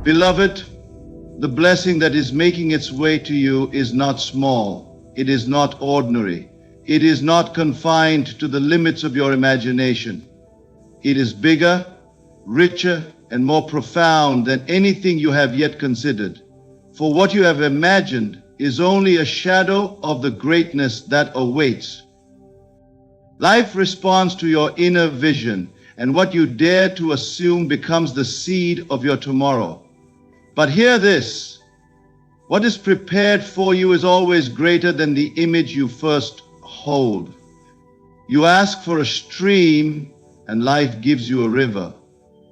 Beloved, the blessing that is making its way to you is not small. It is not ordinary. It is not confined to the limits of your imagination. It is bigger, richer, and more profound than anything you have yet considered. For what you have imagined is only a shadow of the greatness that awaits. Life responds to your inner vision, and what you dare to assume becomes the seed of your tomorrow. But hear this, what is prepared for you is always greater than the image you first hold. You ask for a stream, and life gives you a river.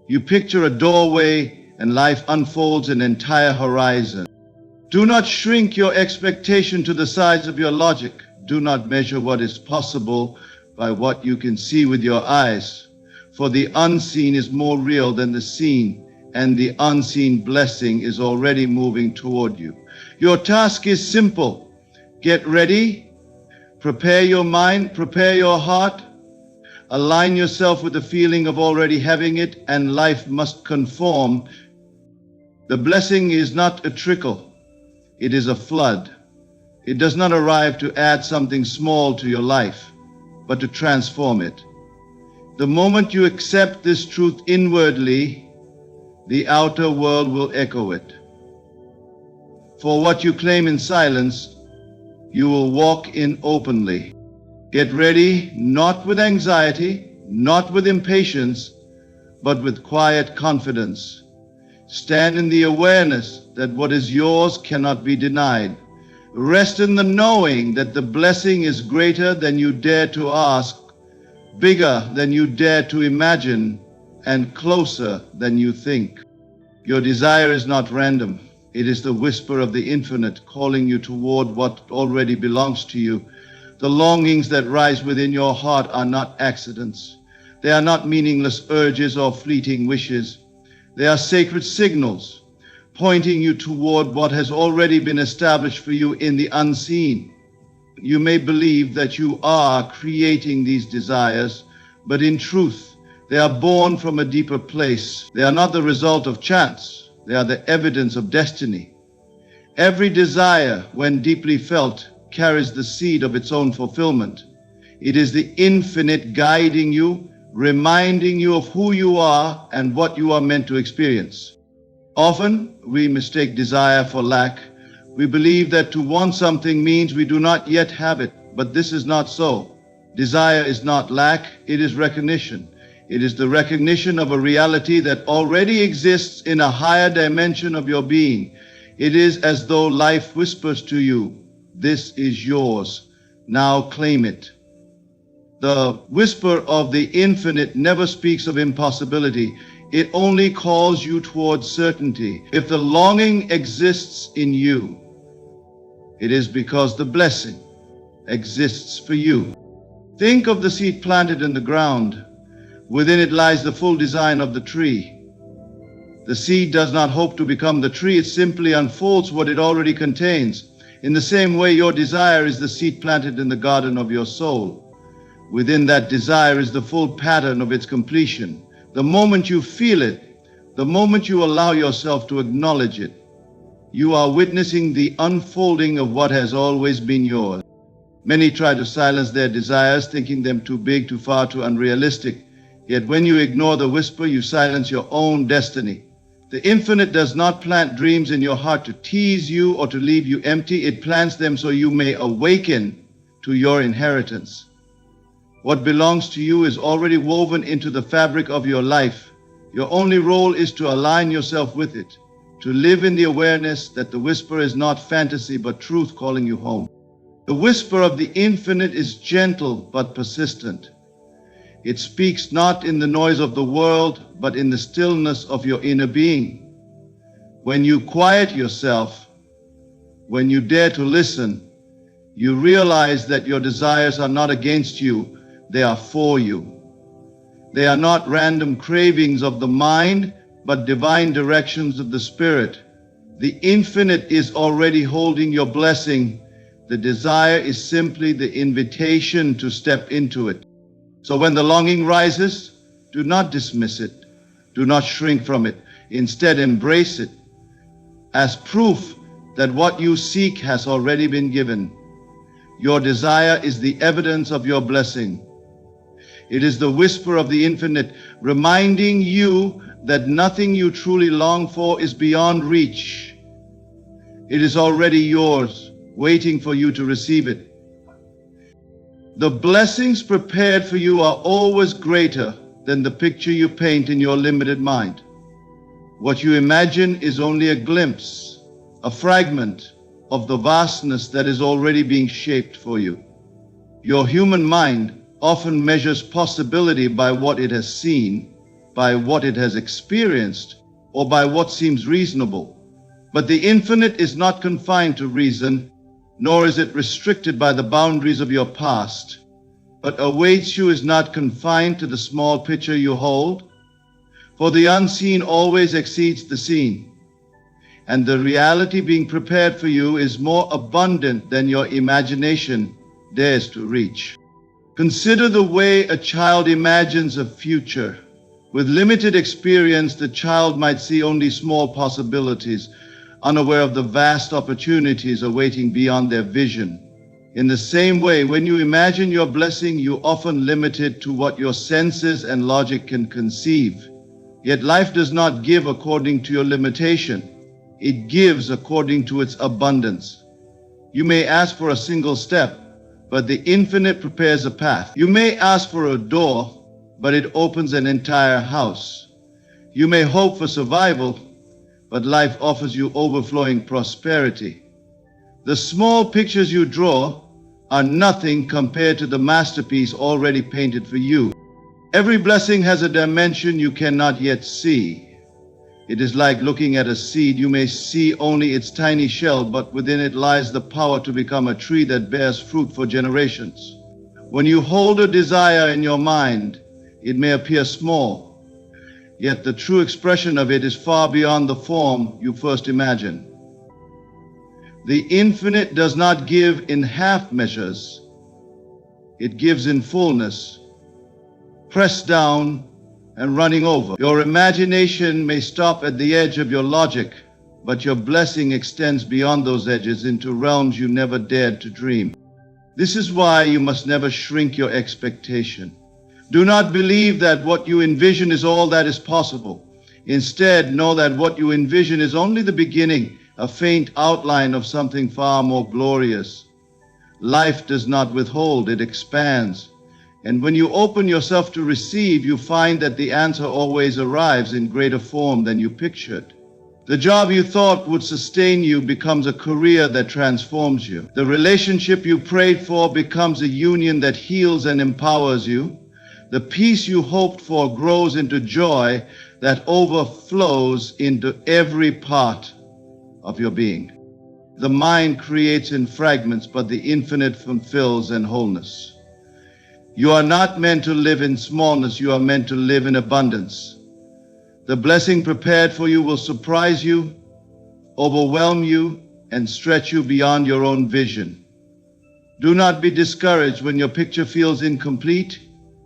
You picture a doorway, and life unfolds an entire horizon. Do not shrink your expectation to the size of your logic. Do not measure what is possible by what you can see with your eyes. For the unseen is more real than the seen, and the unseen blessing is already moving toward you. Your task is simple. Get ready. Prepare your mind. Prepare your heart. Align yourself with the feeling of already having it, and life must conform. The blessing is not a trickle. It is a flood. It does not arrive to add something small to your life, but to transform it. The moment you accept this truth inwardly, the outer world will echo it. For what you claim in silence, you will walk in openly. Get ready, not with anxiety, not with impatience, but with quiet confidence. Stand in the awareness that what is yours cannot be denied. Rest in the knowing that the blessing is greater than you dare to ask, bigger than you dare to imagine, and closer than you think. Your desire is not random. It is the whisper of the infinite calling you toward what already belongs to you. The longings that rise within your heart are not accidents. They are not meaningless urges or fleeting wishes. They are sacred signals, pointing you toward what has already been established for you in the unseen. You may believe that you are creating these desires, but in truth, they are born from a deeper place. They are not the result of chance. They are the evidence of destiny. Every desire, when deeply felt, carries the seed of its own fulfillment. It is the infinite guiding you, reminding you of who you are and what you are meant to experience. Often, we mistake desire for lack. We believe that to want something means we do not yet have it, but this is not so. Desire is not lack, it is recognition. It is the recognition of a reality that already exists in a higher dimension of your being. It is as though life whispers to you, "This is yours. Now claim it." The whisper of the infinite never speaks of impossibility. It only calls you towards certainty. If the longing exists in you, it is because the blessing exists for you. Think of the seed planted in the ground. Within it lies the full design of the tree. The seed does not hope to become the tree, it simply unfolds what it already contains. In the same way, your desire is the seed planted in the garden of your soul. Within that desire is the full pattern of its completion. The moment you feel it, the moment you allow yourself to acknowledge it, you are witnessing the unfolding of what has always been yours. Many try to silence their desires, thinking them too big, too far, too unrealistic. Yet when you ignore the whisper, you silence your own destiny. The infinite does not plant dreams in your heart to tease you or to leave you empty. It plants them so you may awaken to your inheritance. What belongs to you is already woven into the fabric of your life. Your only role is to align yourself with it, to live in the awareness that the whisper is not fantasy but truth calling you home. The whisper of the infinite is gentle but persistent. It speaks not in the noise of the world, but in the stillness of your inner being. When you quiet yourself, when you dare to listen, you realize that your desires are not against you, they are for you. They are not random cravings of the mind, but divine directions of the spirit. The infinite is already holding your blessing. The desire is simply the invitation to step into it. So when the longing rises, do not dismiss it. Do not shrink from it. Instead, embrace it. as proof that what you seek has already been given. Your desire is the evidence of your blessing. It is the whisper of the infinite, reminding you that nothing you truly long for is beyond reach. It is already yours, waiting for you to receive it. The blessings prepared for you are always greater than the picture you paint in your limited mind. What you imagine is only a glimpse, a fragment of the vastness that is already being shaped for you. Your human mind often measures possibility by what it has seen, by what it has experienced, or by what seems reasonable. But the infinite is not confined to reason, nor is it restricted by the boundaries of your past. What awaits you is not confined to the small picture you hold, for the unseen always exceeds the seen, and the reality being prepared for you is more abundant than your imagination dares to reach. Consider the way a child imagines a future. With limited experience, the child might see only small possibilities, unaware of the vast opportunities awaiting beyond their vision. In the same way, when you imagine your blessing, you often limit it to what your senses and logic can conceive. Yet life does not give according to your limitation. It gives according to its abundance. You may ask for a single step, but the infinite prepares a path. You may ask for a door, but it opens an entire house. You may hope for survival, but life offers you overflowing prosperity. The small pictures you draw are nothing compared to the masterpiece already painted for you. Every blessing has a dimension you cannot yet see. It is like looking at a seed. You may see only its tiny shell, but within it lies the power to become a tree that bears fruit for generations. When you hold a desire in your mind, it may appear small, yet the true expression of it is far beyond the form you first imagined. The infinite does not give in half measures. It gives in fullness, pressed down and running over. Your imagination may stop at the edge of your logic, but your blessing extends beyond those edges into realms you never dared to dream. This is why you must never shrink your expectation. Do not believe that what you envision is all that is possible. Instead, know that what you envision is only the beginning, a faint outline of something far more glorious. Life does not withhold, it expands. And when you open yourself to receive, you find that the answer always arrives in greater form than you pictured. The job you thought would sustain you becomes a career that transforms you. The relationship you prayed for becomes a union that heals and empowers you. The peace you hoped for grows into joy that overflows into every part of your being. The mind creates in fragments, but the infinite fulfills in wholeness. You are not meant to live in smallness, you are meant to live in abundance. The blessing prepared for you will surprise you, overwhelm you, and stretch you beyond your own vision. Do not be discouraged when your picture feels incomplete.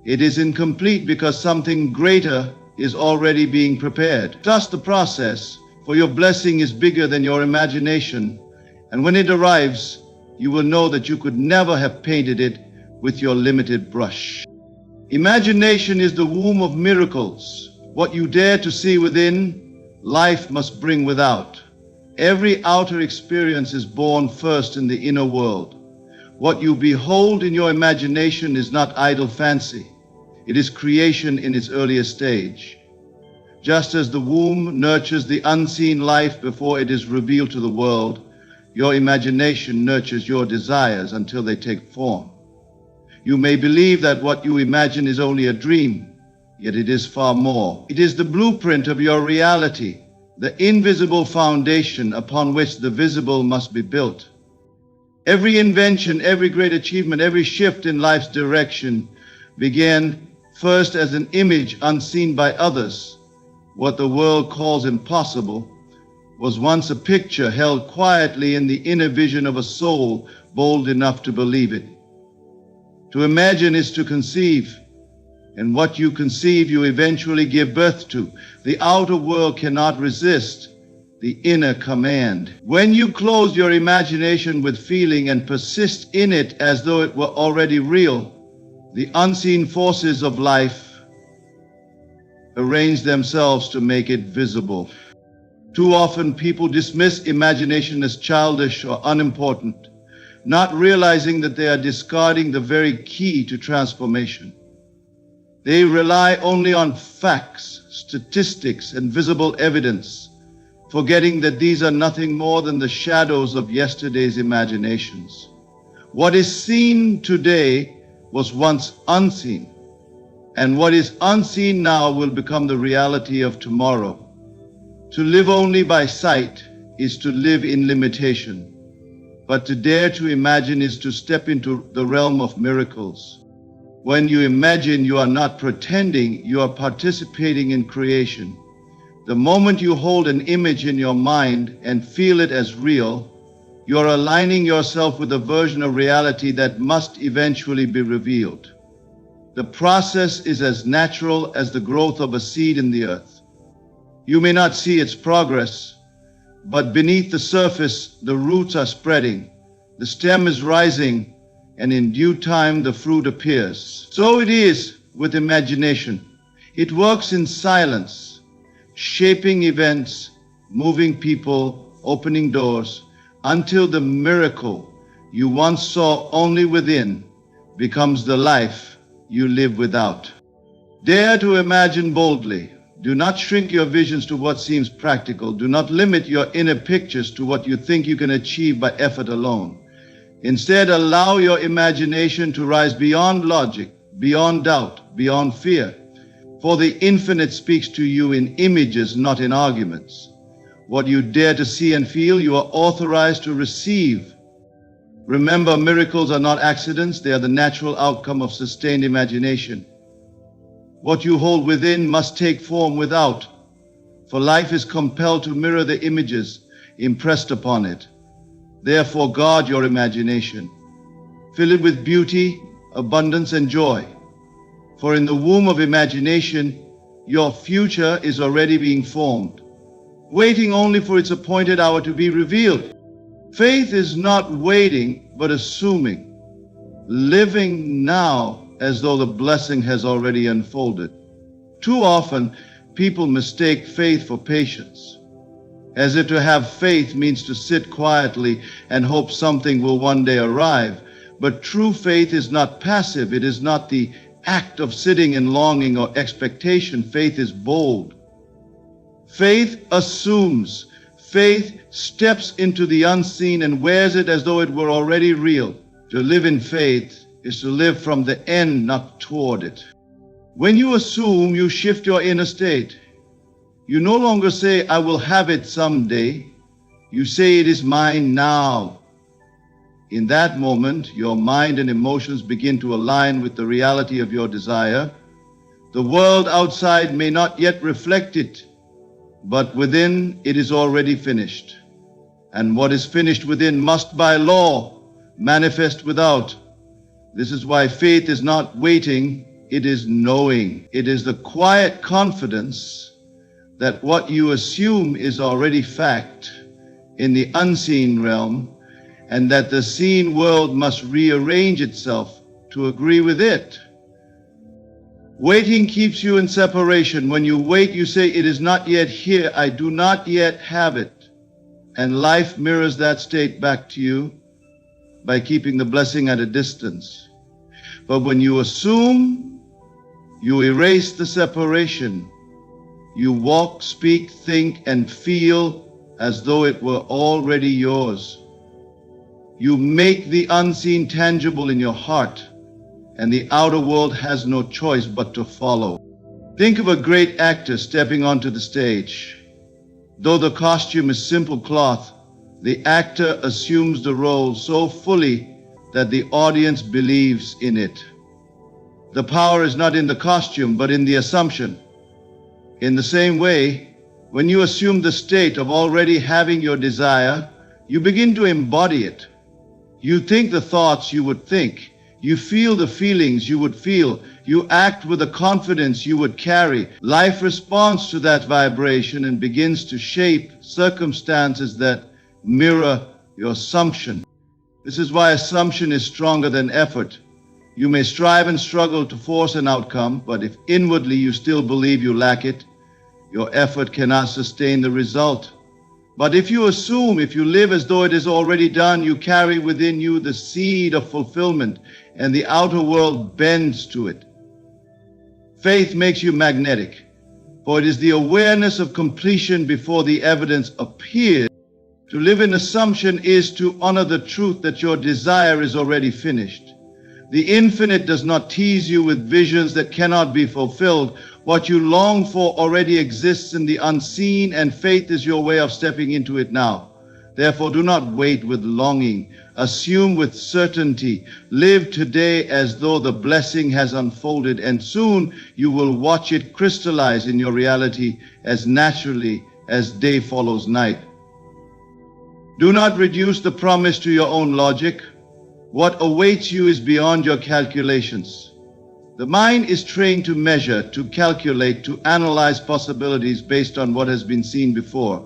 It is incomplete because something greater is already being prepared. Trust the process, for your blessing is bigger than your imagination, and when it arrives, you will know that you could never have painted it with your limited brush. Imagination is the womb of miracles. What you dare to see within, life must bring without. Every outer experience is born first in the inner world. What you behold in your imagination is not idle fancy. It is creation in its earliest stage. Just as the womb nurtures the unseen life before it is revealed to the world, your imagination nurtures your desires until they take form. You may believe that what you imagine is only a dream, yet it is far more. It is the blueprint of your reality, the invisible foundation upon which the visible must be built. Every invention, every great achievement, every shift in life's direction began first as an image unseen by others. What the world calls impossible was once a picture held quietly in the inner vision of a soul bold enough to believe it. To imagine is to conceive, and what you conceive you eventually give birth to. The outer world cannot resist the inner command. When you close your imagination with feeling and persist in it as though it were already real, the unseen forces of life arrange themselves to make it visible. Too often people dismiss imagination as childish or unimportant, not realizing that they are discarding the very key to transformation. They rely only on facts, statistics, and visible evidence, forgetting that these are nothing more than the shadows of yesterday's imaginations. What is seen today was once unseen, and what is unseen now will become the reality of tomorrow. To live only by sight is to live in limitation, but to dare to imagine is to step into the realm of miracles. When you imagine, you are not pretending, you are participating in creation. The moment you hold an image in your mind and feel it as real, you are aligning yourself with a version of reality that must eventually be revealed. The process is as natural as the growth of a seed in the earth. You may not see its progress, but beneath the surface, the roots are spreading, the stem is rising, and in due time the fruit appears. So it is with imagination. It works in silence, shaping events, moving people, opening doors, until the miracle you once saw only within becomes the life you live without. Dare to imagine boldly. Do not shrink your visions to what seems practical. Do not limit your inner pictures to what you think you can achieve by effort alone. Instead, allow your imagination to rise beyond logic, beyond doubt, beyond fear. For the infinite speaks to you in images, not in arguments. What you dare to see and feel, you are authorized to receive. Remember, miracles are not accidents. They are the natural outcome of sustained imagination. What you hold within must take form without, for life is compelled to mirror the images impressed upon it. Therefore, guard your imagination. Fill it with beauty, abundance, and joy. For in the womb of imagination, your future is already being formed, waiting only for its appointed hour to be revealed. Faith is not waiting, but assuming, living now as though the blessing has already unfolded. Too often, people mistake faith for patience, as if to have faith means to sit quietly and hope something will one day arrive. But true faith is not passive. It is not the act of sitting in longing or expectation. Faith is bold. Faith assumes. Faith steps into the unseen and wears it as though it were already real. To live in faith is to live from the end, not toward it. When you assume, you shift your inner state. You no longer say, I will have it someday. You say, it is mine now. In that moment, your mind and emotions begin to align with the reality of your desire. The world outside may not yet reflect it, but within it is already finished. And what is finished within must by law manifest without. This is why faith is not waiting, it is knowing. It is the quiet confidence that what you assume is already fact in the unseen realm, and that the seen world must rearrange itself to agree with it. Waiting keeps you in separation. When you wait, you say, it is not yet here, I do not yet have it. And life mirrors that state back to you by keeping the blessing at a distance. But when you assume, you erase the separation. You walk, speak, think, and feel as though it were already yours. You make the unseen tangible in your heart, and the outer world has no choice but to follow. Think of a great actor stepping onto the stage. Though the costume is simple cloth, the actor assumes the role so fully that the audience believes in it. The power is not in the costume, but in the assumption. In the same way, when you assume the state of already having your desire, you begin to embody it. You think the thoughts you would think. You feel the feelings you would feel. You act with the confidence you would carry. Life responds to that vibration and begins to shape circumstances that mirror your assumption. This is why assumption is stronger than effort. You may strive and struggle to force an outcome, but if inwardly you still believe you lack it, your effort cannot sustain the result. But if you assume, if you live as though it is already done, you carry within you the seed of fulfillment, and the outer world bends to it. Faith makes you magnetic, for it is the awareness of completion before the evidence appears. To live in assumption is to honor the truth that your desire is already finished. The infinite does not tease you with visions that cannot be fulfilled. What you long for already exists in the unseen, and faith is your way of stepping into it now. Therefore, do not wait with longing. Assume with certainty. Live today as though the blessing has unfolded, and soon you will watch it crystallize in your reality as naturally as day follows night. Do not reduce the promise to your own logic. What awaits you is beyond your calculations. The mind is trained to measure, to calculate, to analyze possibilities based on what has been seen before.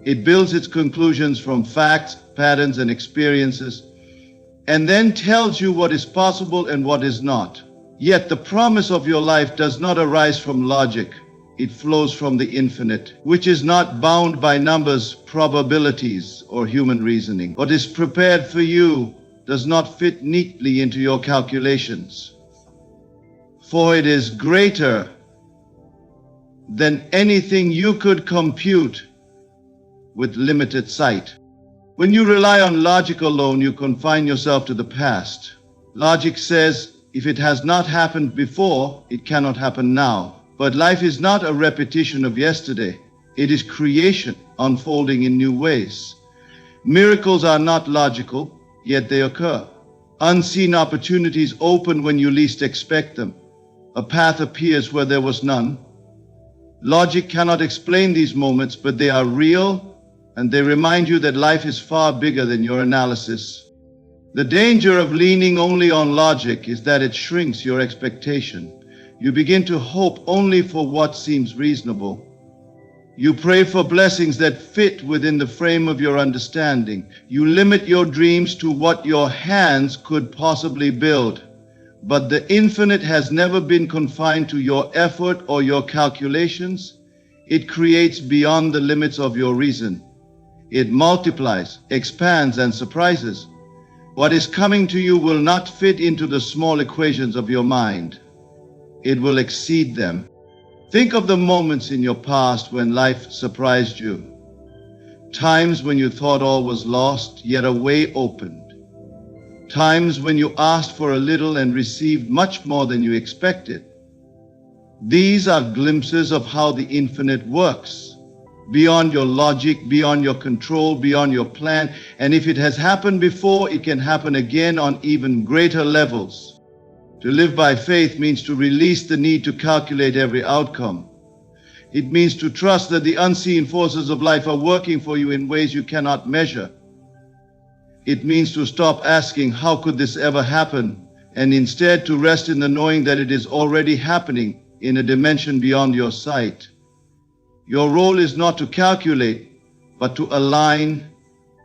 It builds its conclusions from facts, patterns, and experiences, and then tells you what is possible and what is not. Yet the promise of your life does not arise from logic. It flows from the infinite, which is not bound by numbers, probabilities, or human reasoning. What is prepared for you does not fit neatly into your calculations, for it is greater than anything you could compute with limited sight. When you rely on logic alone, you confine yourself to the past. Logic says, if it has not happened before, it cannot happen now. But life is not a repetition of yesterday. It is creation unfolding in new ways. Miracles are not logical, yet they occur. Unseen opportunities open when you least expect them. A path appears where there was none. Logic cannot explain these moments, but they are real, and they remind you that life is far bigger than your analysis. The danger of leaning only on logic is that it shrinks your expectation. You begin to hope only for what seems reasonable. You pray for blessings that fit within the frame of your understanding. You limit your dreams to what your hands could possibly build. But the infinite has never been confined to your effort or your calculations. It creates beyond the limits of your reason. It multiplies, expands, and surprises. What is coming to you will not fit into the small equations of your mind. It will exceed them. Think of the moments in your past when life surprised you. Times when you thought all was lost, yet a way opened. Times when you asked for a little and received much more than you expected. These are glimpses of how the infinite works. Beyond your logic, beyond your control, beyond your plan. And if it has happened before, it can happen again on even greater levels. To live by faith means to release the need to calculate every outcome. It means to trust that the unseen forces of life are working for you in ways you cannot measure. It means to stop asking, how could this ever happen? And instead to rest in the knowing that it is already happening in a dimension beyond your sight. Your role is not to calculate, but to align,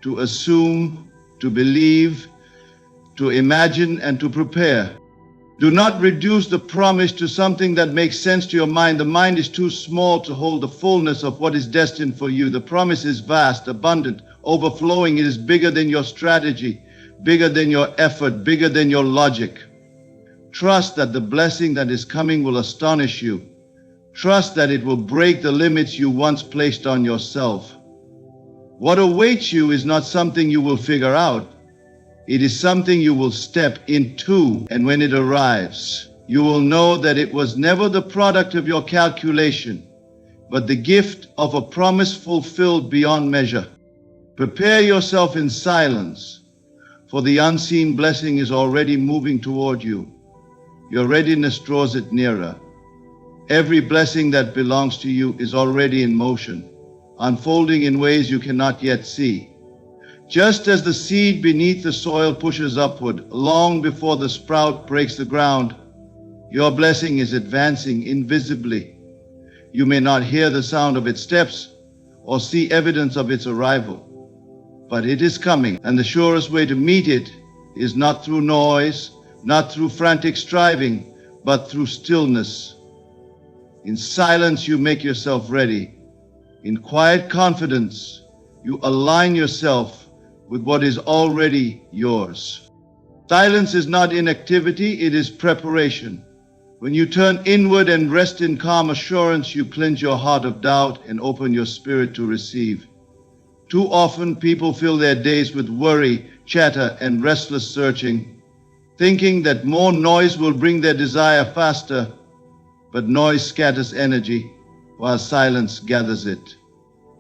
to assume, to believe, to imagine, and to prepare. Do not reduce the promise to something that makes sense to your mind. The mind is too small to hold the fullness of what is destined for you. The promise is vast, abundant, overflowing. It is bigger than your strategy, bigger than your effort, bigger than your logic. Trust that the blessing that is coming will astonish you. Trust that it will break the limits you once placed on yourself. What awaits you is not something you will figure out. It is something you will step into, and when it arrives, you will know that it was never the product of your calculation, but the gift of a promise fulfilled beyond measure. Prepare yourself in silence, for the unseen blessing is already moving toward you. Your readiness draws it nearer. Every blessing that belongs to you is already in motion, unfolding in ways you cannot yet see. Just as the seed beneath the soil pushes upward, long before the sprout breaks the ground, your blessing is advancing invisibly. You may not hear the sound of its steps or see evidence of its arrival, but it is coming, and the surest way to meet it is not through noise, not through frantic striving, but through stillness. In silence, you make yourself ready. In quiet confidence, you align yourself with what is already yours. Silence is not inactivity, it is preparation. When you turn inward and rest in calm assurance, you cleanse your heart of doubt and open your spirit to receive. Too often, people fill their days with worry, chatter, and restless searching, thinking that more noise will bring their desire faster, but noise scatters energy, while silence gathers it.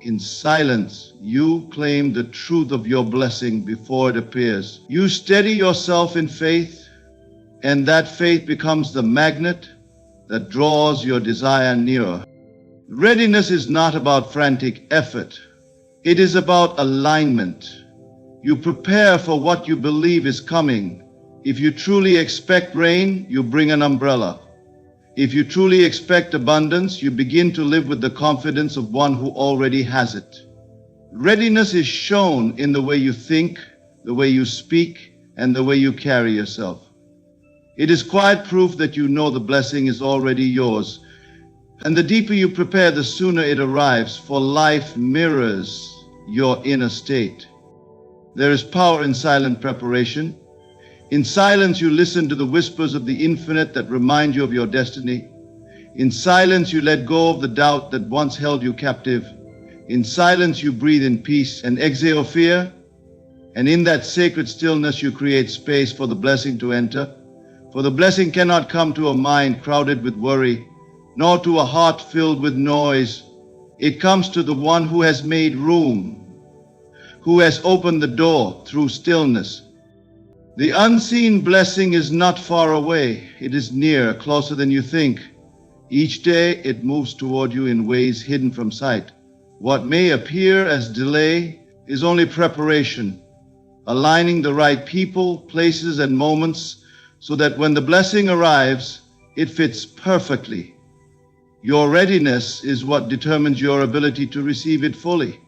In silence, you claim the truth of your blessing before it appears. You steady yourself in faith, and that faith becomes the magnet that draws your desire nearer. Readiness is not about frantic effort. It is about alignment. You prepare for what you believe is coming. If you truly expect rain, you bring an umbrella. If you truly expect abundance, you begin to live with the confidence of one who already has it. Readiness is shown in the way you think, the way you speak, and the way you carry yourself. It is quiet proof that you know the blessing is already yours. And the deeper you prepare, the sooner it arrives, for life mirrors your inner state. There is power in silent preparation. In silence, you listen to the whispers of the infinite that remind you of your destiny. In silence, you let go of the doubt that once held you captive. In silence, you breathe in peace and exhale fear. And in that sacred stillness, you create space for the blessing to enter. For the blessing cannot come to a mind crowded with worry, nor to a heart filled with noise. It comes to the one who has made room, who has opened the door through stillness. The unseen blessing is not far away. It is near, closer than you think. Each day it moves toward you in ways hidden from sight. What may appear as delay is only preparation, aligning the right people, places, and moments so that when the blessing arrives, it fits perfectly. Your readiness is what determines your ability to receive it fully.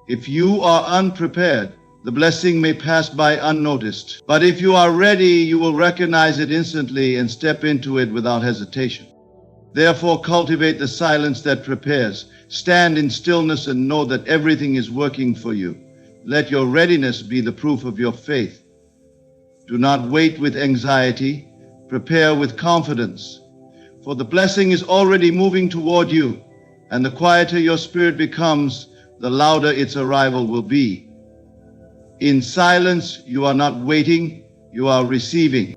If you are unprepared, the blessing may pass by unnoticed. But if you are ready, you will recognize it instantly and step into it without hesitation. Therefore, cultivate the silence that prepares. Stand in stillness and know that everything is working for you. Let your readiness be the proof of your faith. Do not wait with anxiety. Prepare with confidence. For the blessing is already moving toward you, and the quieter your spirit becomes, the louder its arrival will be. In silence, you are not waiting, you are receiving.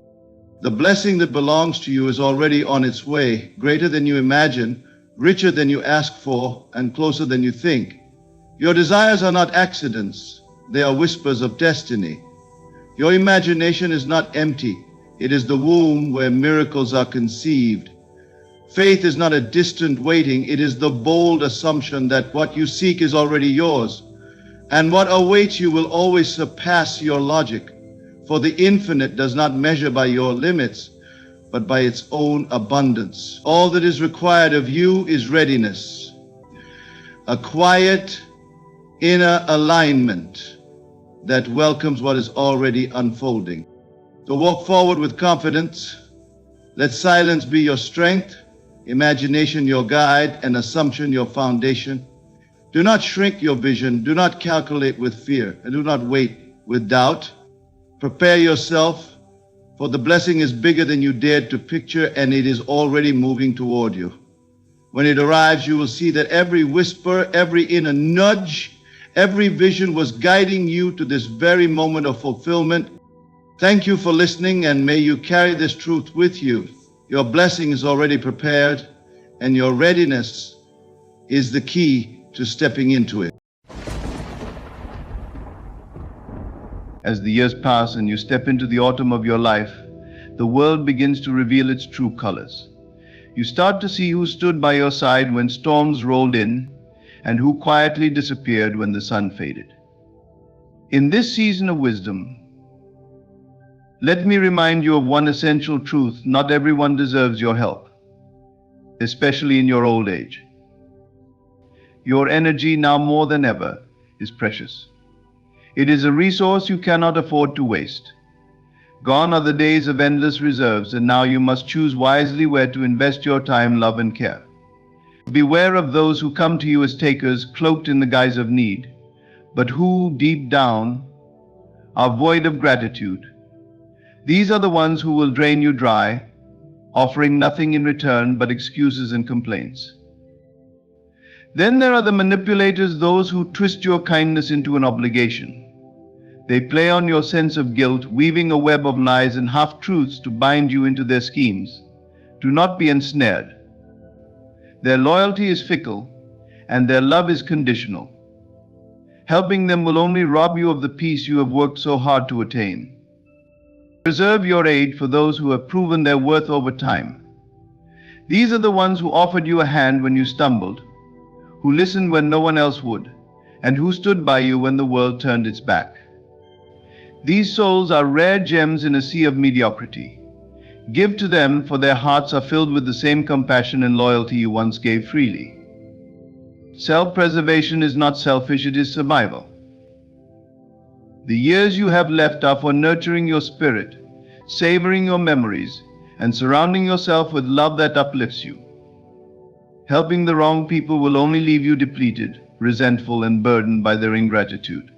The blessing that belongs to you is already on its way, greater than you imagine, richer than you ask for, and closer than you think. Your desires are not accidents, they are whispers of destiny. Your imagination is not empty, it is the womb where miracles are conceived. Faith is not a distant waiting, it is the bold assumption that what you seek is already yours. And what awaits you will always surpass your logic, for the infinite does not measure by your limits, but by its own abundance. All that is required of you is readiness, a quiet inner alignment that welcomes what is already unfolding. So walk forward with confidence. Let silence be your strength, imagination your guide, and assumption your foundation. Do not shrink your vision, do not calculate with fear, and do not wait with doubt. Prepare yourself, for the blessing is bigger than you dared to picture, and it is already moving toward you. When it arrives, you will see that every whisper, every inner nudge, every vision was guiding you to this very moment of fulfillment. Thank you for listening, and may you carry this truth with you. Your blessing is already prepared, and your readiness is the key to stepping into it. As the years pass and you step into the autumn of your life, the world begins to reveal its true colors. You start to see who stood by your side when storms rolled in and who quietly disappeared when the sun faded. In this season of wisdom, let me remind you of one essential truth: not everyone deserves your help, especially in your old age. Your energy, now more than ever, is precious. It is a resource you cannot afford to waste. Gone are the days of endless reserves, and now you must choose wisely where to invest your time, love, and care. Beware of those who come to you as takers, cloaked in the guise of need, but who, deep down, are void of gratitude. These are the ones who will drain you dry, offering nothing in return but excuses and complaints. Then there are the manipulators, those who twist your kindness into an obligation. They play on your sense of guilt, weaving a web of lies and half-truths to bind you into their schemes. Do not be ensnared. Their loyalty is fickle, and their love is conditional. Helping them will only rob you of the peace you have worked so hard to attain. Reserve your aid for those who have proven their worth over time. These are the ones who offered you a hand when you stumbled, who listened when no one else would, and who stood by you when the world turned its back. These souls are rare gems in a sea of mediocrity. Give to them, for their hearts are filled with the same compassion and loyalty you once gave freely. Self-preservation is not selfish, it is survival. The years you have left are for nurturing your spirit, savoring your memories, and surrounding yourself with love that uplifts you. Helping the wrong people will only leave you depleted, resentful, and burdened by their ingratitude.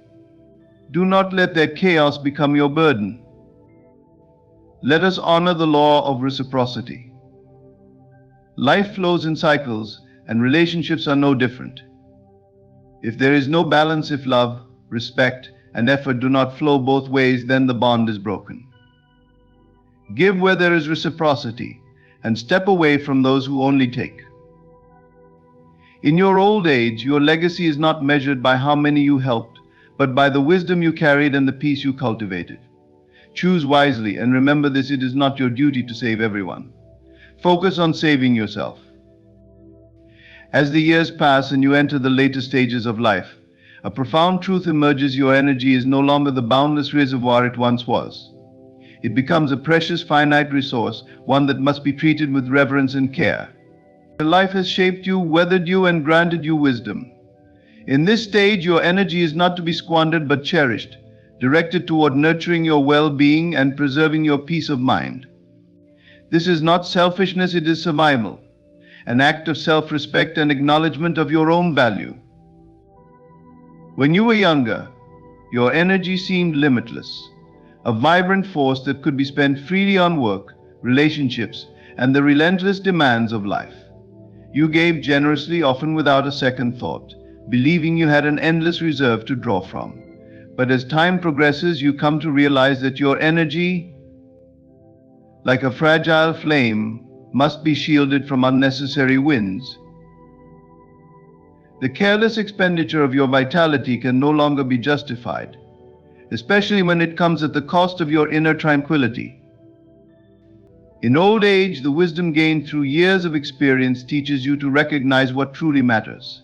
Do not let their chaos become your burden. Let us honor the law of reciprocity. Life flows in cycles, and relationships are no different. If there is no balance, if love, respect, and effort do not flow both ways, then the bond is broken. Give where there is reciprocity, and step away from those who only take. In your old age, your legacy is not measured by how many you helped, but by the wisdom you carried and the peace you cultivated. Choose wisely, and remember this: it is not your duty to save everyone. Focus on saving yourself. As the years pass and you enter the later stages of life, a profound truth emerges: your energy is no longer the boundless reservoir it once was. It becomes a precious, finite resource, one that must be treated with reverence and care. Life has shaped you, weathered you, and granted you wisdom. In this stage, your energy is not to be squandered but cherished, directed toward nurturing your well-being and preserving your peace of mind. This is not selfishness, it is survival, an act of self-respect and acknowledgement of your own value. When you were younger, your energy seemed limitless, a vibrant force that could be spent freely on work, relationships, and the relentless demands of life. You gave generously, often without a second thought, believing you had an endless reserve to draw from. But as time progresses, you come to realize that your energy, like a fragile flame, must be shielded from unnecessary winds. The careless expenditure of your vitality can no longer be justified, especially when it comes at the cost of your inner tranquility. In old age, the wisdom gained through years of experience teaches you to recognize what truly matters.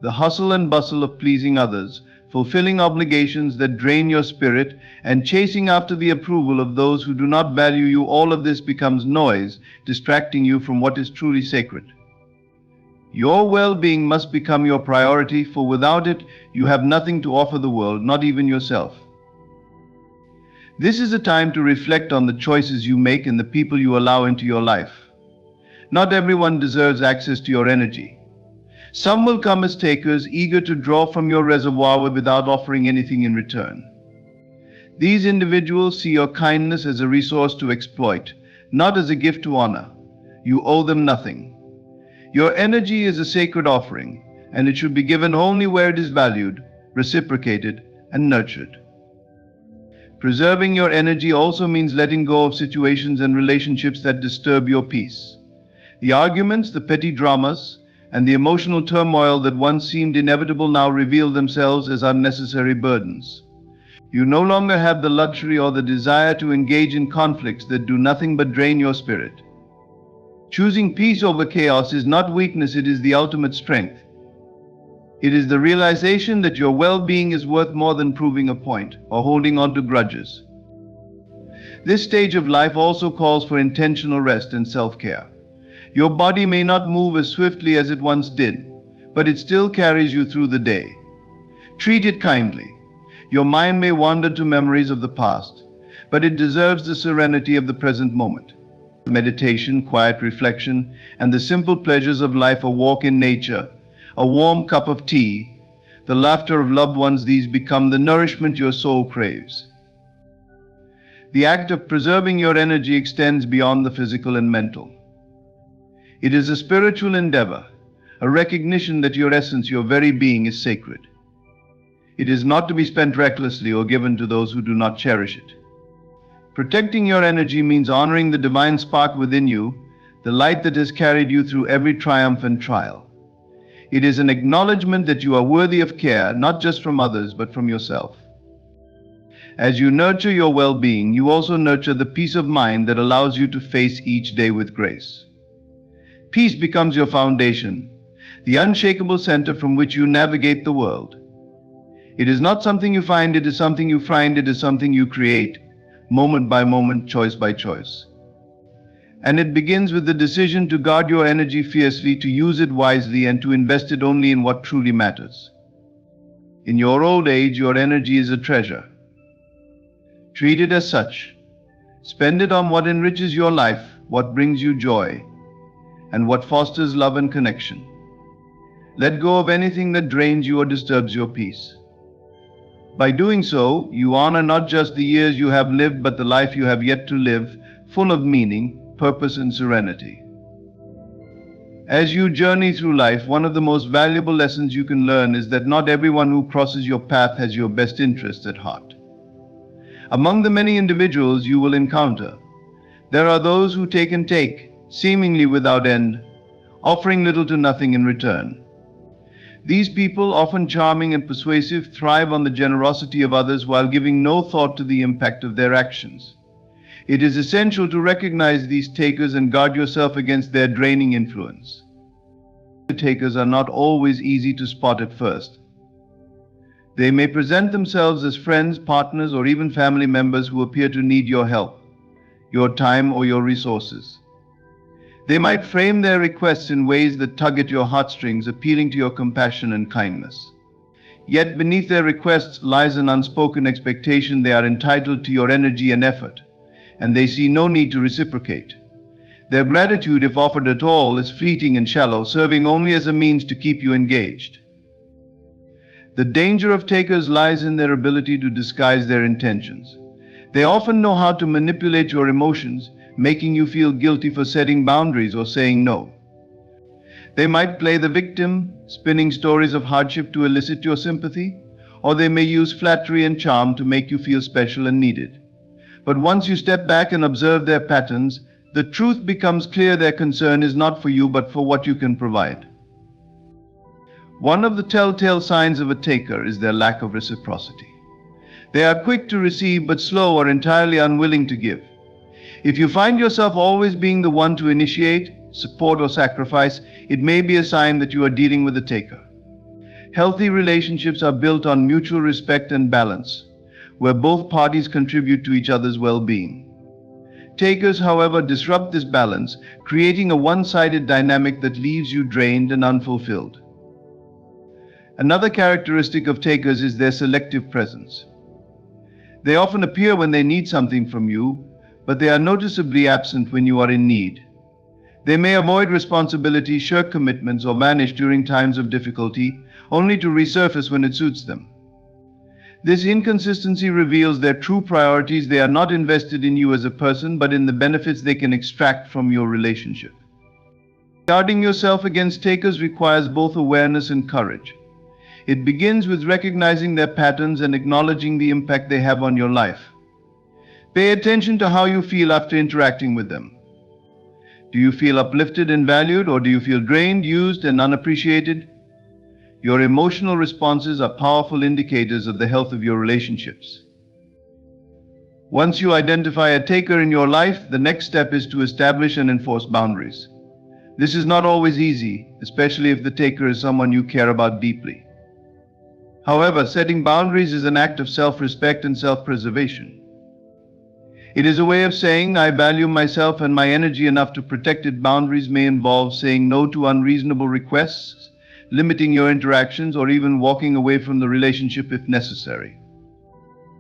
The hustle and bustle of pleasing others, fulfilling obligations that drain your spirit, and chasing after the approval of those who do not value you, all of this becomes noise, distracting you from what is truly sacred. Your well-being must become your priority, for without it, you have nothing to offer the world, not even yourself. This is a time to reflect on the choices you make and the people you allow into your life. Not everyone deserves access to your energy. Some will come as takers, eager to draw from your reservoir without offering anything in return. These individuals see your kindness as a resource to exploit, not as a gift to honor. You owe them nothing. Your energy is a sacred offering, and it should be given only where it is valued, reciprocated, and nurtured. Preserving your energy also means letting go of situations and relationships that disturb your peace. The arguments, the petty dramas, and the emotional turmoil that once seemed inevitable now reveal themselves as unnecessary burdens. You no longer have the luxury or the desire to engage in conflicts that do nothing but drain your spirit. Choosing peace over chaos is not weakness, it is the ultimate strength. It is the realization that your well-being is worth more than proving a point or holding on to grudges. This stage of life also calls for intentional rest and self-care. Your body may not move as swiftly as it once did, but it still carries you through the day. Treat it kindly. Your mind may wander to memories of the past, but it deserves the serenity of the present moment. Meditation, quiet reflection, and the simple pleasures of life, a walk in nature, a warm cup of tea, the laughter of loved ones, these become the nourishment your soul craves. The act of preserving your energy extends beyond the physical and mental. It is a spiritual endeavor, a recognition that your essence, your very being, is sacred. It is not to be spent recklessly or given to those who do not cherish it. Protecting your energy means honoring the divine spark within you, the light that has carried you through every triumph and trial. It is an acknowledgement that you are worthy of care, not just from others, but from yourself. As you nurture your well-being, you also nurture the peace of mind that allows you to face each day with grace. Peace becomes your foundation, the unshakable center from which you navigate the world. It is not something you find, it is something you find, it is something you create, moment by moment, choice by choice. And it begins with the decision to guard your energy fiercely, to use it wisely, and to invest it only in what truly matters. In your old age, your energy is a treasure. Treat it as such. Spend it on what enriches your life, what brings you joy, and what fosters love and connection. Let go of anything that drains you or disturbs your peace. By doing so, you honor not just the years you have lived, but the life you have yet to live, full of meaning, purpose, and serenity. As you journey through life, one of the most valuable lessons you can learn is that not everyone who crosses your path has your best interests at heart. Among the many individuals you will encounter, there are those who take and take, seemingly without end, offering little to nothing in return. These people, often charming and persuasive, thrive on the generosity of others while giving no thought to the impact of their actions. It is essential to recognize these takers and guard yourself against their draining influence. The takers are not always easy to spot at first. They may present themselves as friends, partners, or even family members who appear to need your help, your time, or your resources. They might frame their requests in ways that tug at your heartstrings, appealing to your compassion and kindness. Yet beneath their requests lies an unspoken expectation they are entitled to your energy and effort, and they see no need to reciprocate. Their gratitude, if offered at all, is fleeting and shallow, serving only as a means to keep you engaged. The danger of takers lies in their ability to disguise their intentions. They often know how to manipulate your emotions, making you feel guilty for setting boundaries or saying no. They might play the victim, spinning stories of hardship to elicit your sympathy, or they may use flattery and charm to make you feel special and needed. But once you step back and observe their patterns, the truth becomes clear: their concern is not for you, but for what you can provide. One of the telltale signs of a taker is their lack of reciprocity. They are quick to receive, but slow or entirely unwilling to give. If you find yourself always being the one to initiate, support, or sacrifice, it may be a sign that you are dealing with a taker. Healthy relationships are built on mutual respect and balance, where both parties contribute to each other's well-being. Takers, however, disrupt this balance, creating a one-sided dynamic that leaves you drained and unfulfilled. Another characteristic of takers is their selective presence. They often appear when they need something from you, but they are noticeably absent when you are in need. They may avoid responsibility, shirk commitments, or vanish during times of difficulty, only to resurface when it suits them. This inconsistency reveals their true priorities. They are not invested in you as a person, but in the benefits they can extract from your relationship. Guarding yourself against takers requires both awareness and courage. It begins with recognizing their patterns and acknowledging the impact they have on your life. Pay attention to how you feel after interacting with them. Do you feel uplifted and valued, or do you feel drained, used, and unappreciated? Your emotional responses are powerful indicators of the health of your relationships. Once you identify a taker in your life, the next step is to establish and enforce boundaries. This is not always easy, especially if the taker is someone you care about deeply. However, setting boundaries is an act of self-respect and self-preservation. It is a way of saying, I value myself and my energy enough to protect it. Boundaries may involve saying no to unreasonable requests, limiting your interactions, or even walking away from the relationship if necessary.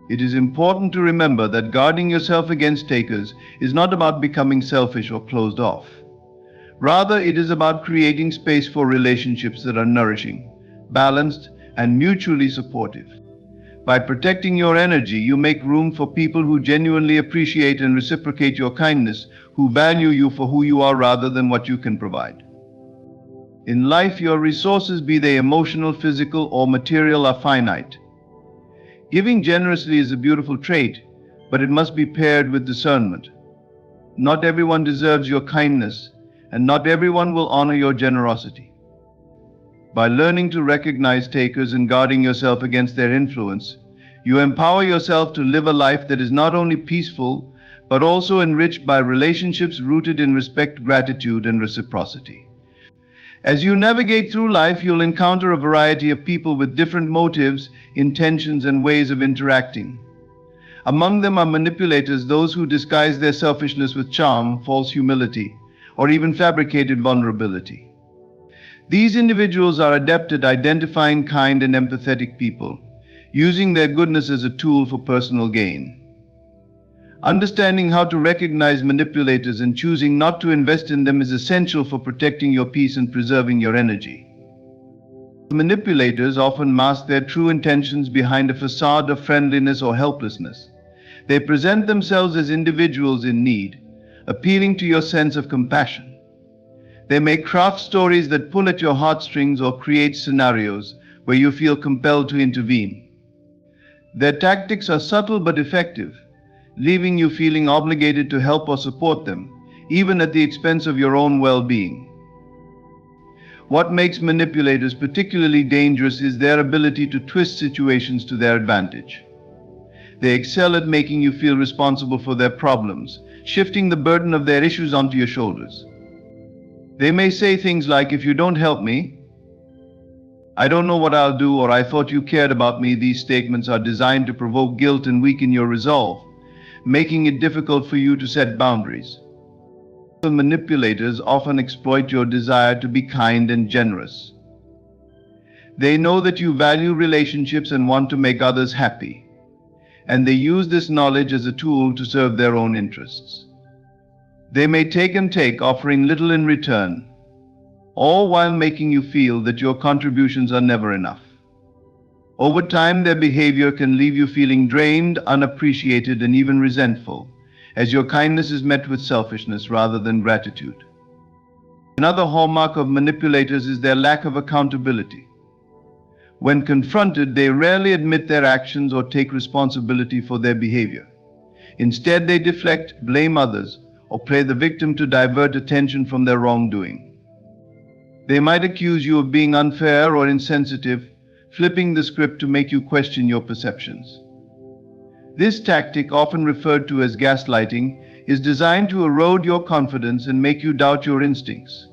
It is important to remember that guarding yourself against takers is not about becoming selfish or closed off. Rather, it is about creating space for relationships that are nourishing, balanced, and mutually supportive. By protecting your energy, you make room for people who genuinely appreciate and reciprocate your kindness, who value you for who you are rather than what you can provide. In life, your resources, be they emotional, physical, or material, are finite. Giving generously is a beautiful trait, but it must be paired with discernment. Not everyone deserves your kindness, and not everyone will honor your generosity. By learning to recognize takers and guarding yourself against their influence, you empower yourself to live a life that is not only peaceful, but also enriched by relationships rooted in respect, gratitude, and reciprocity. As you navigate through life, you'll encounter a variety of people with different motives, intentions, and ways of interacting. Among them are manipulators, those who disguise their selfishness with charm, false humility, or even fabricated vulnerability. These individuals are adept at identifying kind and empathetic people, using their goodness as a tool for personal gain. Understanding how to recognize manipulators and choosing not to invest in them is essential for protecting your peace and preserving your energy. Manipulators often mask their true intentions behind a facade of friendliness or helplessness. They present themselves as individuals in need, appealing to your sense of compassion. They may craft stories that pull at your heartstrings or create scenarios where you feel compelled to intervene. Their tactics are subtle but effective, leaving you feeling obligated to help or support them, even at the expense of your own well-being. What makes manipulators particularly dangerous is their ability to twist situations to their advantage. They excel at making you feel responsible for their problems, shifting the burden of their issues onto your shoulders. They may say things like, if you don't help me, I don't know what I'll do, or I thought you cared about me. These statements are designed to provoke guilt and weaken your resolve, making it difficult for you to set boundaries. The manipulators often exploit your desire to be kind and generous. They know that you value relationships and want to make others happy, and they use this knowledge as a tool to serve their own interests. They may take and take, offering little in return, all while making you feel that your contributions are never enough. Over time, their behavior can leave you feeling drained, unappreciated, and even resentful, as your kindness is met with selfishness rather than gratitude. Another hallmark of manipulators is their lack of accountability. When confronted, they rarely admit their actions or take responsibility for their behavior. Instead, they deflect, blame others, or play the victim to divert attention from their wrongdoing. They might accuse you of being unfair or insensitive, flipping the script to make you question your perceptions. This tactic, often referred to as gaslighting, is designed to erode your confidence and make you doubt your instincts.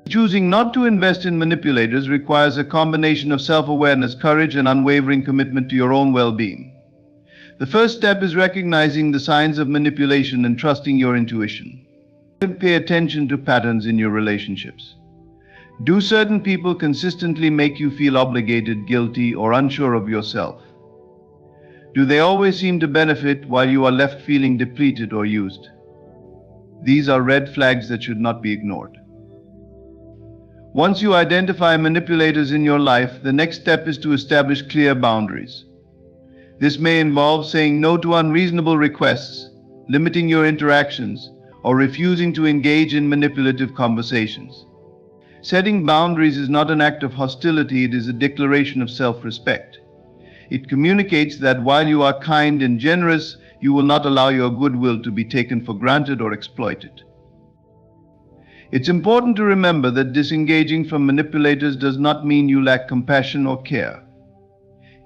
Choosing not to invest in manipulators requires a combination of self-awareness, courage, and unwavering commitment to your own well-being. The first step is recognizing the signs of manipulation and trusting your intuition. Pay attention to patterns in your relationships. Do certain people consistently make you feel obligated, guilty, or unsure of yourself? Do they always seem to benefit while you are left feeling depleted or used? These are red flags that should not be ignored. Once you identify manipulators in your life, the next step is to establish clear boundaries. This may involve saying no to unreasonable requests, limiting your interactions, or refusing to engage in manipulative conversations. Setting boundaries is not an act of hostility, it is a declaration of self-respect. It communicates that while you are kind and generous, you will not allow your goodwill to be taken for granted or exploited. It's important to remember that disengaging from manipulators does not mean you lack compassion or care.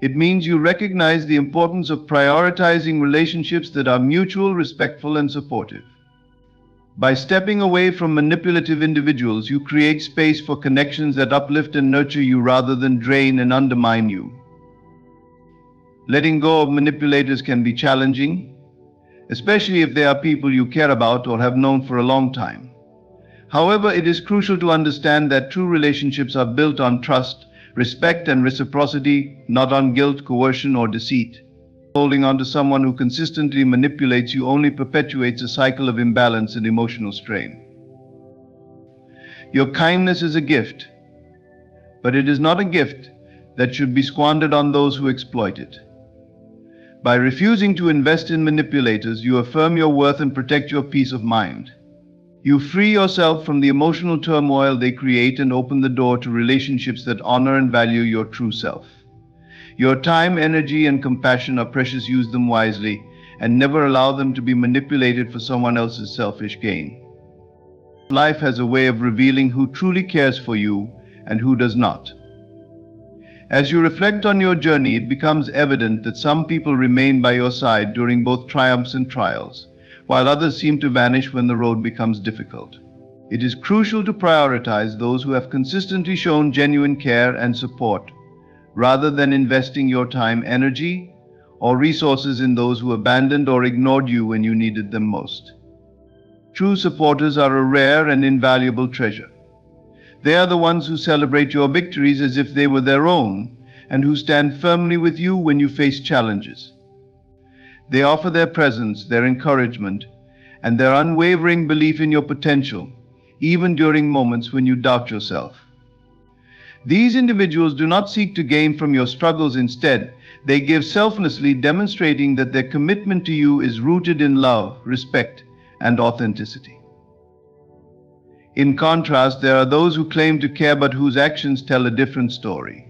It means you recognize the importance of prioritizing relationships that are mutual, respectful, and supportive. By stepping away from manipulative individuals, you create space for connections that uplift and nurture you rather than drain and undermine you. Letting go of manipulators can be challenging, especially if they are people you care about or have known for a long time. However, it is crucial to understand that true relationships are built on trust, respect, and reciprocity, not on guilt, coercion, or deceit. Holding on to someone who consistently manipulates you only perpetuates a cycle of imbalance and emotional strain. Your kindness is a gift, but it is not a gift that should be squandered on those who exploit it. By refusing to invest in manipulators, you affirm your worth and protect your peace of mind. You free yourself from the emotional turmoil they create and open the door to relationships that honor and value your true self. Your time, energy, and compassion are precious. Use them wisely and never allow them to be manipulated for someone else's selfish gain. Life has a way of revealing who truly cares for you and who does not. As you reflect on your journey, it becomes evident that some people remain by your side during both triumphs and trials, while others seem to vanish when the road becomes difficult. It is crucial to prioritize those who have consistently shown genuine care and support, rather than investing your time, energy, or resources in those who abandoned or ignored you when you needed them most. True supporters are a rare and invaluable treasure. They are the ones who celebrate your victories as if they were their own, and who stand firmly with you when you face challenges. They offer their presence, their encouragement, and their unwavering belief in your potential, even during moments when you doubt yourself. These individuals do not seek to gain from your struggles. Instead, they give selflessly, demonstrating that their commitment to you is rooted in love, respect, and authenticity. In contrast, there are those who claim to care but whose actions tell a different story.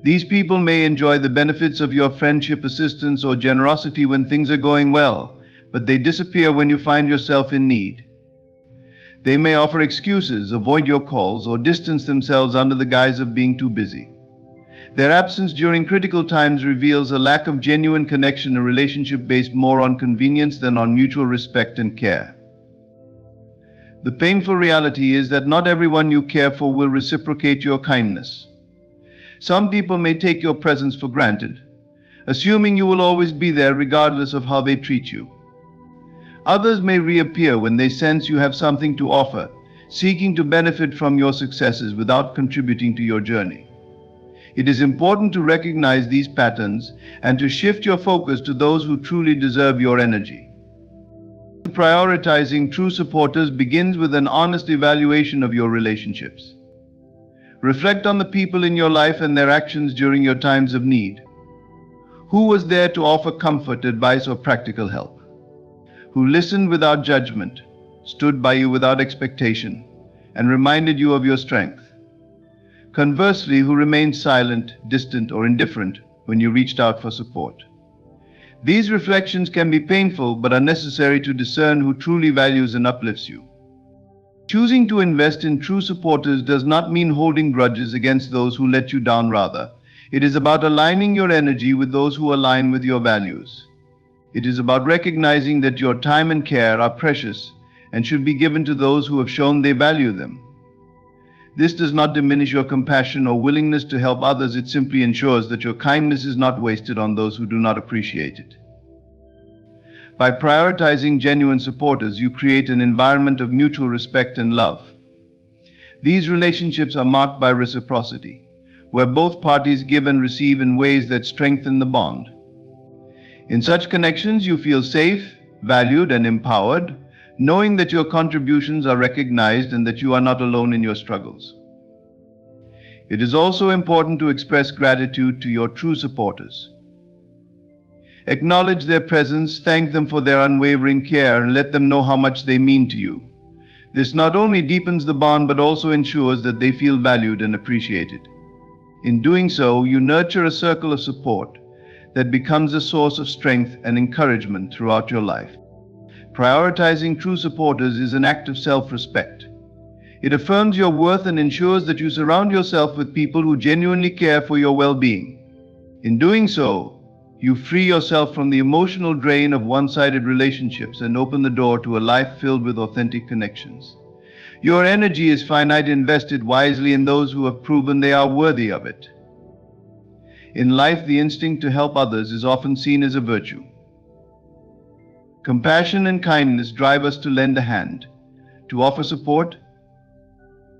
These people may enjoy the benefits of your friendship, assistance, or generosity when things are going well, but they disappear when you find yourself in need. They may offer excuses, avoid your calls, or distance themselves under the guise of being too busy. Their absence during critical times reveals a lack of genuine connection, a relationship based more on convenience than on mutual respect and care. The painful reality is that not everyone you care for will reciprocate your kindness. Some people may take your presence for granted, assuming you will always be there regardless of how they treat you. Others may reappear when they sense you have something to offer, seeking to benefit from your successes without contributing to your journey. It is important to recognize these patterns and to shift your focus to those who truly deserve your energy. Prioritizing true supporters begins with an honest evaluation of your relationships. Reflect on the people in your life and their actions during your times of need. Who was there to offer comfort, advice, or practical help? Who listened without judgment, stood by you without expectation, and reminded you of your strength? Conversely, who remained silent, distant, or indifferent when you reached out for support? These reflections can be painful but are necessary to discern who truly values and uplifts you. Choosing to invest in true supporters does not mean holding grudges against those who let you down. Rather, it is about aligning your energy with those who align with your values. It is about recognizing that your time and care are precious and should be given to those who have shown they value them. This does not diminish your compassion or willingness to help others. It simply ensures that your kindness is not wasted on those who do not appreciate it. By prioritizing genuine supporters, you create an environment of mutual respect and love. These relationships are marked by reciprocity, where both parties give and receive in ways that strengthen the bond. In such connections, you feel safe, valued, and empowered, knowing that your contributions are recognized and that you are not alone in your struggles. It is also important to express gratitude to your true supporters. Acknowledge their presence, thank them for their unwavering care, and let them know how much they mean to you. This not only deepens the bond but also ensures that they feel valued and appreciated. In doing so, you nurture a circle of support that becomes a source of strength and encouragement throughout your life. Prioritizing true supporters is an act of self-respect. It affirms your worth and ensures that you surround yourself with people who genuinely care for your well-being. In doing so, You free yourself from the emotional drain of one-sided relationships and open the door to a life filled with authentic connections. Your energy is finite, invested wisely in those who have proven they are worthy of it. In life, the instinct to help others is often seen as a virtue. Compassion and kindness drive us to lend a hand, to offer support,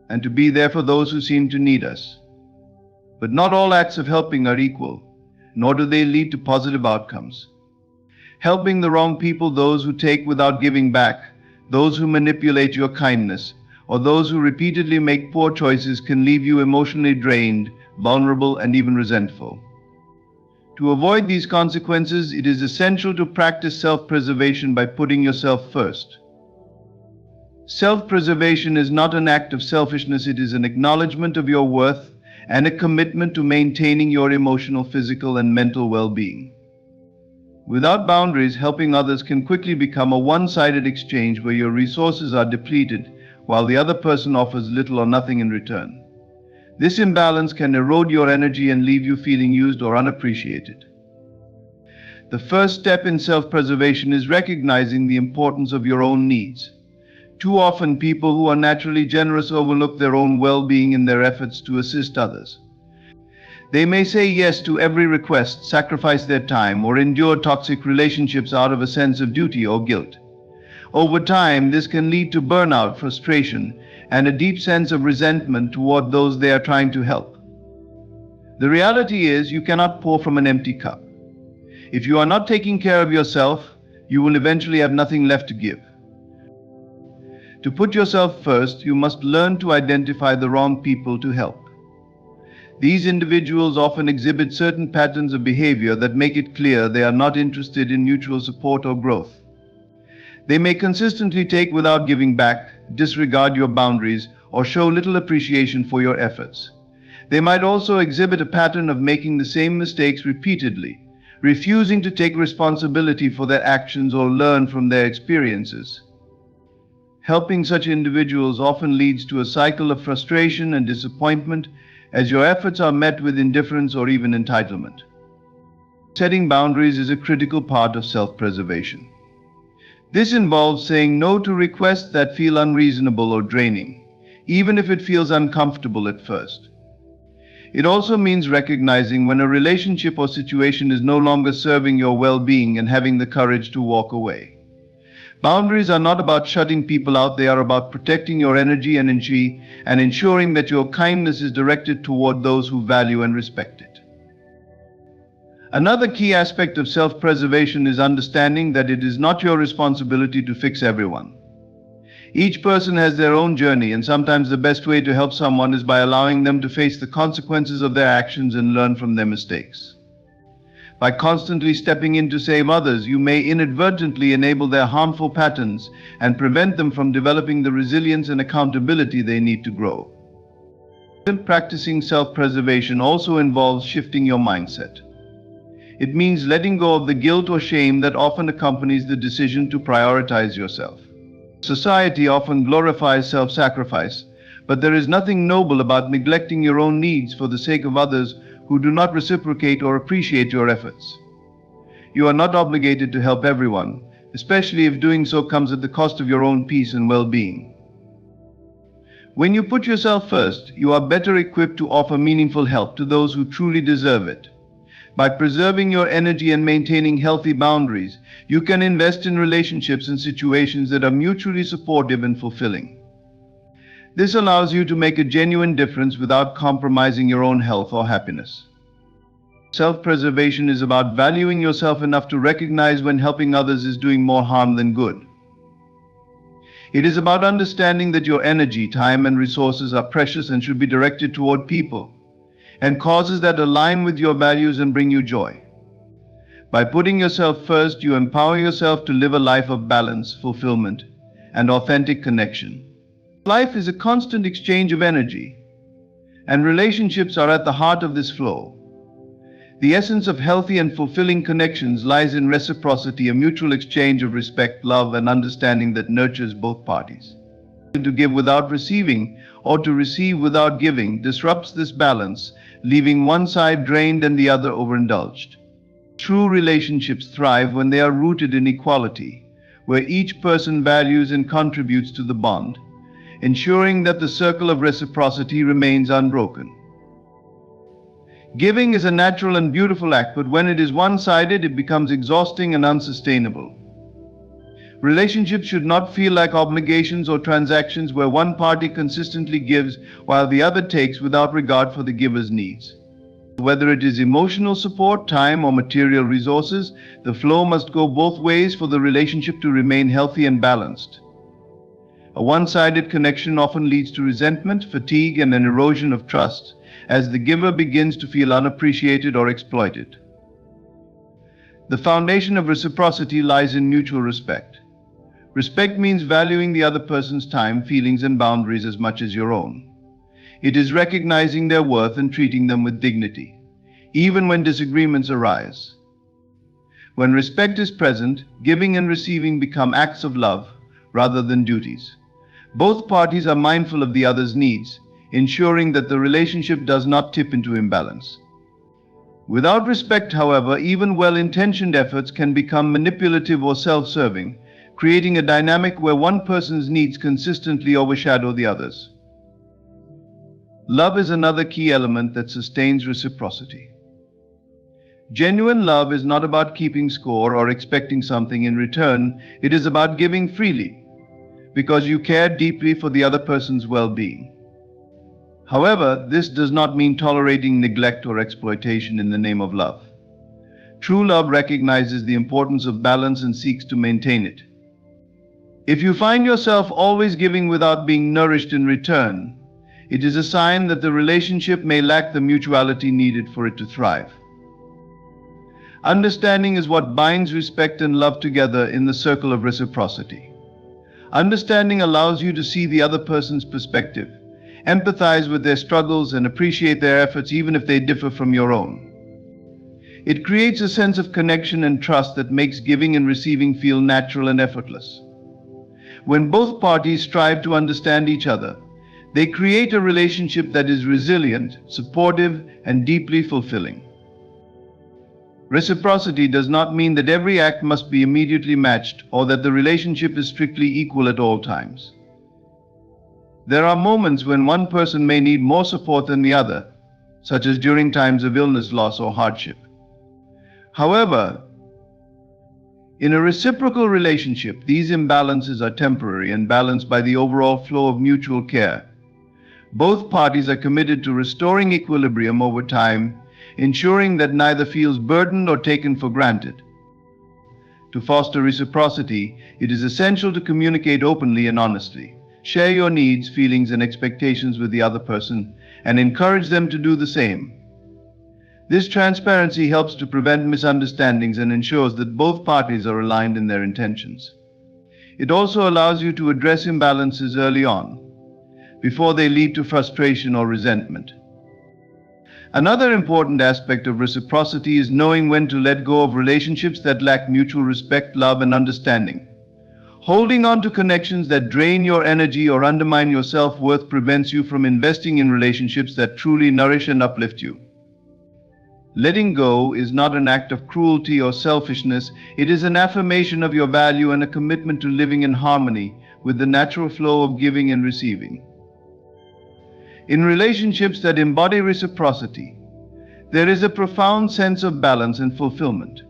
and to be there for those who seem to need us. But not all acts of helping are equal, nor do they lead to positive outcomes. Helping the wrong people, those who take without giving back, those who manipulate your kindness, or those who repeatedly make poor choices, can leave you emotionally drained, vulnerable, and even resentful. To avoid these consequences, it is essential to practice self-preservation by putting yourself first. Self-preservation is not an act of selfishness, it is an acknowledgement of your worth and a commitment to maintaining your emotional, physical, and mental well-being. Without boundaries, helping others can quickly become a one-sided exchange where your resources are depleted while the other person offers little or nothing in return. This imbalance can erode your energy and leave you feeling used or unappreciated. The first step in self-preservation is recognizing the importance of your own needs. Too often, people who are naturally generous overlook their own well-being in their efforts to assist others. They may say yes to every request, sacrifice their time, or endure toxic relationships out of a sense of duty or guilt. Over time, this can lead to burnout, frustration, and a deep sense of resentment toward those they are trying to help. The reality is, you cannot pour from an empty cup. If you are not taking care of yourself, you will eventually have nothing left to give. To put yourself first, you must learn to identify the wrong people to help. These individuals often exhibit certain patterns of behavior that make it clear they are not interested in mutual support or growth. They may consistently take without giving back, disregard your boundaries, or show little appreciation for your efforts. They might also exhibit a pattern of making the same mistakes repeatedly, refusing to take responsibility for their actions or learn from their experiences. Helping such individuals often leads to a cycle of frustration and disappointment as your efforts are met with indifference or even entitlement. Setting boundaries is a critical part of self-preservation. This involves saying no to requests that feel unreasonable or draining, even if it feels uncomfortable at first. It also means recognizing when a relationship or situation is no longer serving your well-being and having the courage to walk away. Boundaries are not about shutting people out, they are about protecting your energy and ensuring that your kindness is directed toward those who value and respect it. Another key aspect of self-preservation is understanding that it is not your responsibility to fix everyone. Each person has their own journey, and sometimes the best way to help someone is by allowing them to face the consequences of their actions and learn from their mistakes. By constantly stepping in to save others, you may inadvertently enable their harmful patterns and prevent them from developing the resilience and accountability they need to grow. Practicing self-preservation also involves shifting your mindset. It means letting go of the guilt or shame that often accompanies the decision to prioritize yourself. Society often glorifies self-sacrifice, but there is nothing noble about neglecting your own needs for the sake of others who do not reciprocate or appreciate your efforts. You are not obligated to help everyone, especially if doing so comes at the cost of your own peace and well-being. When you put yourself first, you are better equipped to offer meaningful help to those who truly deserve it. By preserving your energy and maintaining healthy boundaries, you can invest in relationships and situations that are mutually supportive and fulfilling. This allows you to make a genuine difference without compromising your own health or happiness. Self-preservation is about valuing yourself enough to recognize when helping others is doing more harm than good. It is about understanding that your energy, time, and resources are precious and should be directed toward people and causes that align with your values and bring you joy. By putting yourself first, you empower yourself to live a life of balance, fulfillment, and authentic connection. Life is a constant exchange of energy, and relationships are at the heart of this flow. The essence of healthy and fulfilling connections lies in reciprocity, a mutual exchange of respect, love, and understanding that nurtures both parties. To give without receiving or to receive without giving disrupts this balance, leaving one side drained and the other overindulged. True relationships thrive when they are rooted in equality, where each person values and contributes to the bond, ensuring that the circle of reciprocity remains unbroken. Giving is a natural and beautiful act, but when it is one-sided, it becomes exhausting and unsustainable. Relationships should not feel like obligations or transactions where one party consistently gives while the other takes without regard for the giver's needs. Whether it is emotional support, time, or material resources, the flow must go both ways for the relationship to remain healthy and balanced. A one-sided connection often leads to resentment, fatigue, and an erosion of trust, as the giver begins to feel unappreciated or exploited. The foundation of reciprocity lies in mutual respect. Respect means valuing the other person's time, feelings, and boundaries as much as your own. It is recognizing their worth and treating them with dignity, even when disagreements arise. When respect is present, giving and receiving become acts of love rather than duties. Both parties are mindful of the other's needs, ensuring that the relationship does not tip into imbalance. Without respect, however, even well-intentioned efforts can become manipulative or self-serving, creating a dynamic where one person's needs consistently overshadow the others. Love is another key element that sustains reciprocity. Genuine love is not about keeping score or expecting something in return. It is about giving freely, because you care deeply for the other person's well-being. However, this does not mean tolerating neglect or exploitation in the name of love. True love recognizes the importance of balance and seeks to maintain it. If you find yourself always giving without being nourished in return, it is a sign that the relationship may lack the mutuality needed for it to thrive. Understanding is what binds respect and love together in the circle of reciprocity. Understanding allows you to see the other person's perspective, empathize with their struggles, and appreciate their efforts even if they differ from your own. It creates a sense of connection and trust that makes giving and receiving feel natural and effortless. When both parties strive to understand each other, they create a relationship that is resilient, supportive, and deeply fulfilling. Reciprocity does not mean that every act must be immediately matched or that the relationship is strictly equal at all times. There are moments when one person may need more support than the other, such as during times of illness, loss, or hardship. However, in a reciprocal relationship, these imbalances are temporary and balanced by the overall flow of mutual care. Both parties are committed to restoring equilibrium over time, ensuring that neither feels burdened or taken for granted. To foster reciprocity, it is essential to communicate openly and honestly. Share your needs, feelings, and expectations with the other person, and encourage them to do the same. This transparency helps to prevent misunderstandings and ensures that both parties are aligned in their intentions. It also allows you to address imbalances early on, before they lead to frustration or resentment. Another important aspect of reciprocity is knowing when to let go of relationships that lack mutual respect, love, and understanding. Holding on to connections that drain your energy or undermine your self-worth prevents you from investing in relationships that truly nourish and uplift you. Letting go is not an act of cruelty or selfishness. It is an affirmation of your value and a commitment to living in harmony with the natural flow of giving and receiving. In relationships that embody reciprocity, there is a profound sense of balance and fulfillment.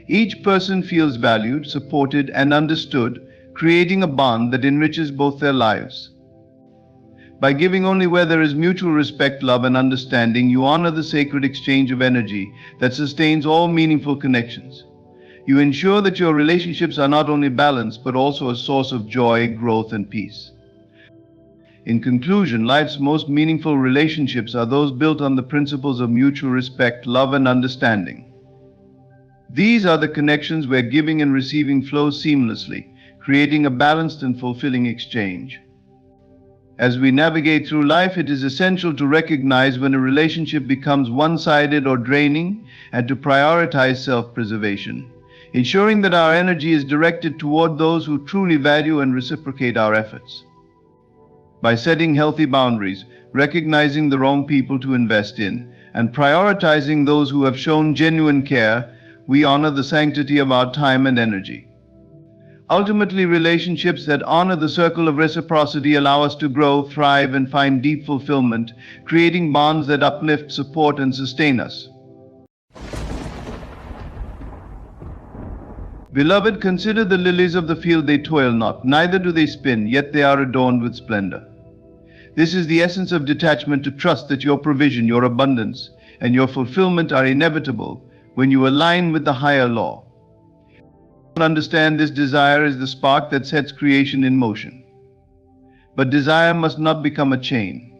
Each person feels valued, supported, and understood, creating a bond that enriches both their lives. By giving only where there is mutual respect, love, and understanding, you honor the sacred exchange of energy that sustains all meaningful connections. You ensure that your relationships are not only balanced, but also a source of joy, growth, and peace. In conclusion, life's most meaningful relationships are those built on the principles of mutual respect, love, and understanding. These are the connections where giving and receiving flow seamlessly, creating a balanced and fulfilling exchange. As we navigate through life, it is essential to recognize when a relationship becomes one-sided or draining, and to prioritize self-preservation, ensuring that our energy is directed toward those who truly value and reciprocate our efforts. By setting healthy boundaries, recognizing the wrong people to invest in, and prioritizing those who have shown genuine care, we honor the sanctity of our time and energy. Ultimately, relationships that honor the circle of reciprocity allow us to grow, thrive, and find deep fulfillment, creating bonds that uplift, support, and sustain us. Beloved, consider the lilies of the field, they toil not, neither do they spin, yet they are adorned with splendor. This is the essence of detachment, to trust that your provision, your abundance, and your fulfillment are inevitable when you align with the higher law. Understand this: desire is the spark that sets creation in motion. But desire must not become a chain.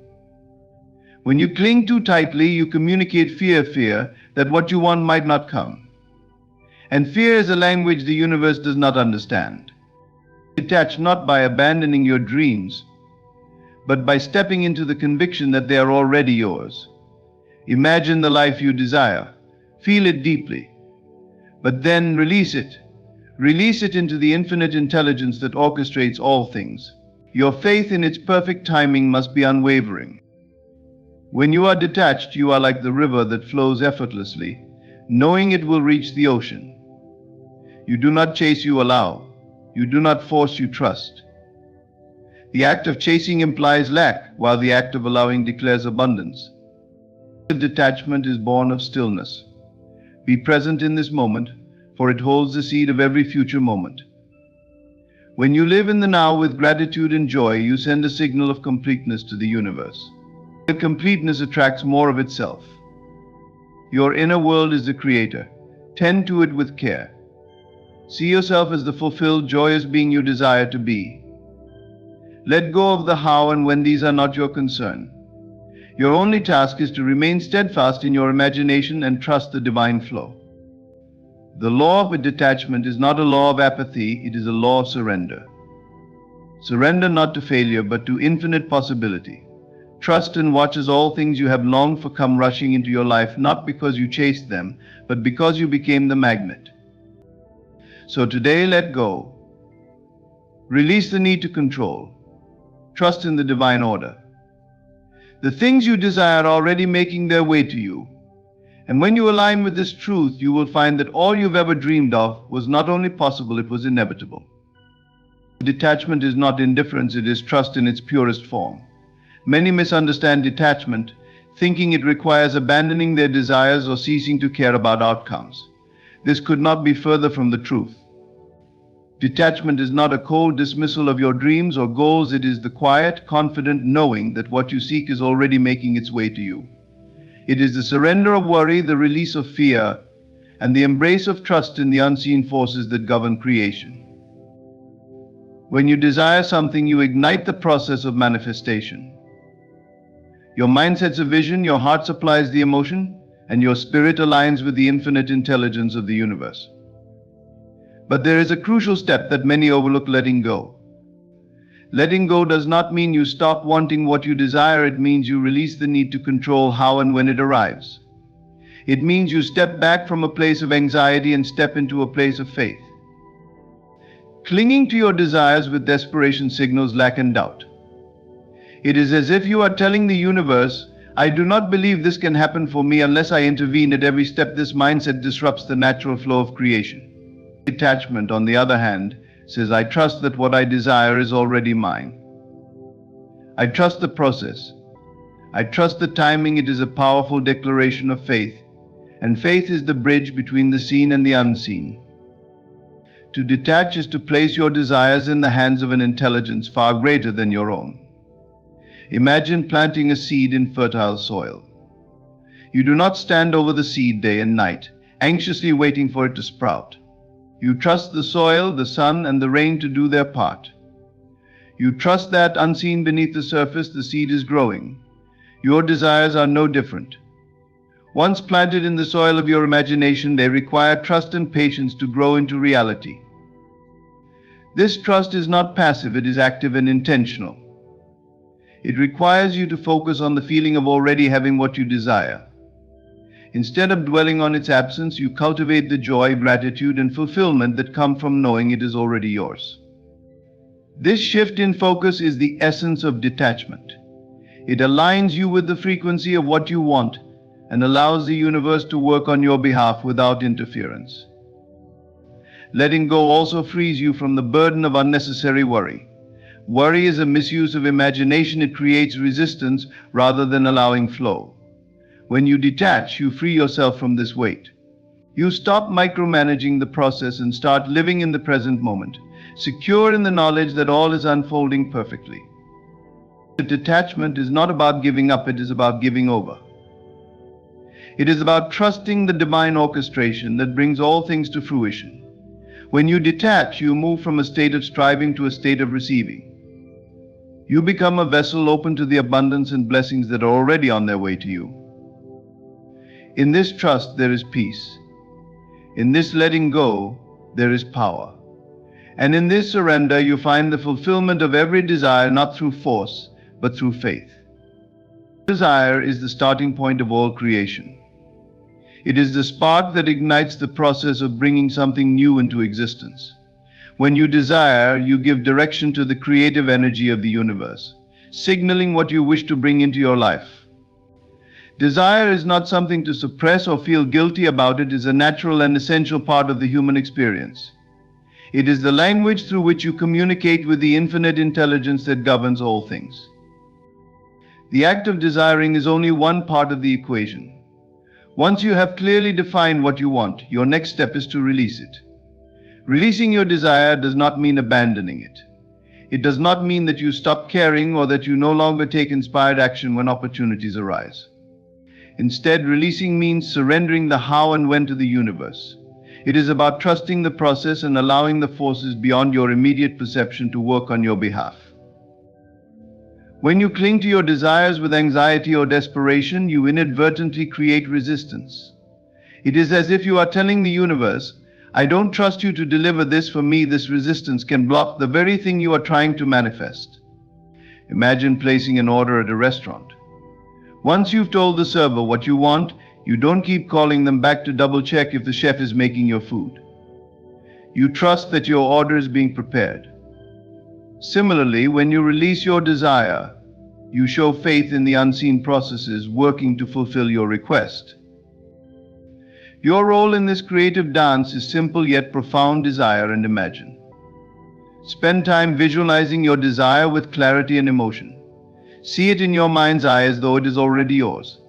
When you cling too tightly, you communicate fear that what you want might not come. And fear is a language the universe does not understand. Detach not by abandoning your dreams, but by stepping into the conviction that they are already yours. Imagine the life you desire. Feel it deeply. But then release it. Release it into the infinite intelligence that orchestrates all things. Your faith in its perfect timing must be unwavering. When you are detached, you are like the river that flows effortlessly, knowing it will reach the ocean. You do not chase, you allow. You do not force, you trust. The act of chasing implies lack, while the act of allowing declares abundance. Detachment is born of stillness. Be present in this moment, for it holds the seed of every future moment. When you live in the now with gratitude and joy, you send a signal of completeness to the universe. Completeness attracts more of itself. Your inner world is the creator. Tend to it with care. See yourself as the fulfilled, joyous being you desire to be. Let go of the how and when; these are not your concern. Your only task is to remain steadfast in your imagination and trust the divine flow. The law of detachment is not a law of apathy, it is a law of surrender. Surrender not to failure, but to infinite possibility. Trust and watch as all things you have longed for come rushing into your life, not because you chased them, but because you became the magnet. So today, let go. Release the need to control. Trust in the divine order. The things you desire are already making their way to you. And when you align with this truth, you will find that all you've ever dreamed of was not only possible, it was inevitable. Detachment is not indifference, it is trust in its purest form. Many misunderstand detachment, thinking it requires abandoning their desires or ceasing to care about outcomes. This could not be further from the truth. Detachment is not a cold dismissal of your dreams or goals, it is the quiet, confident knowing that what you seek is already making its way to you. It is the surrender of worry, the release of fear, and the embrace of trust in the unseen forces that govern creation. When you desire something, you ignite the process of manifestation. Your mind sets a vision, your heart supplies the emotion, and your spirit aligns with the infinite intelligence of the universe. But there is a crucial step that many overlook: letting go. Letting go does not mean you stop wanting what you desire, it means you release the need to control how and when it arrives. It means you step back from a place of anxiety and step into a place of faith. Clinging to your desires with desperation signals lack and doubt. It is as if you are telling the universe, I do not believe this can happen for me unless I intervene at every step. This mindset disrupts the natural flow of creation. Detachment, on the other hand, says, I trust that what I desire is already mine. I trust the process. I trust the timing. It is a powerful declaration of faith, and faith is the bridge between the seen and the unseen. To detach is to place your desires in the hands of an intelligence far greater than your own. Imagine planting a seed in fertile soil. You do not stand over the seed day and night, anxiously waiting for it to sprout. You trust the soil, the sun, and the rain to do their part. You trust that, unseen beneath the surface, the seed is growing. Your desires are no different. Once planted in the soil of your imagination, they require trust and patience to grow into reality. This trust is not passive, it is active and intentional. It requires you to focus on the feeling of already having what you desire. Instead of dwelling on its absence, you cultivate the joy, gratitude, and fulfillment that come from knowing it is already yours. This shift in focus is the essence of detachment. It aligns you with the frequency of what you want and allows the universe to work on your behalf without interference. Letting go also frees you from the burden of unnecessary worry. Worry is a misuse of imagination. It creates resistance rather than allowing flow. When you detach, you free yourself from this weight. You stop micromanaging the process and start living in the present moment, secure in the knowledge that all is unfolding perfectly. The detachment is not about giving up, it is about giving over. It is about trusting the divine orchestration that brings all things to fruition. When you detach, you move from a state of striving to a state of receiving. You become a vessel open to the abundance and blessings that are already on their way to you. In this trust, there is peace. In this letting go, there is power. And in this surrender, you find the fulfillment of every desire, not through force, but through faith. Desire is the starting point of all creation. It is the spark that ignites the process of bringing something new into existence. When you desire, you give direction to the creative energy of the universe, signaling what you wish to bring into your life. Desire is not something to suppress or feel guilty about. It is a natural and essential part of the human experience. It is the language through which you communicate with the infinite intelligence that governs all things. The act of desiring is only one part of the equation. Once you have clearly defined what you want, your next step is to release it. Releasing your desire does not mean abandoning it. It does not mean that you stop caring or that you no longer take inspired action when opportunities arise. Instead, releasing means surrendering the how and when to the universe. It is about trusting the process and allowing the forces beyond your immediate perception to work on your behalf. When you cling to your desires with anxiety or desperation, you inadvertently create resistance. It is as if you are telling the universe, I don't trust you to deliver this for me. This resistance can block the very thing you are trying to manifest. Imagine placing an order at a restaurant. Once you've told the server what you want, you don't keep calling them back to double check if the chef is making your food. You trust that your order is being prepared. Similarly, when you release your desire, you show faith in the unseen processes working to fulfill your request. Your role in this creative dance is simple yet profound: desire and imagine. Spend time visualizing your desire with clarity and emotion. See it in your mind's eye as though it is already yours.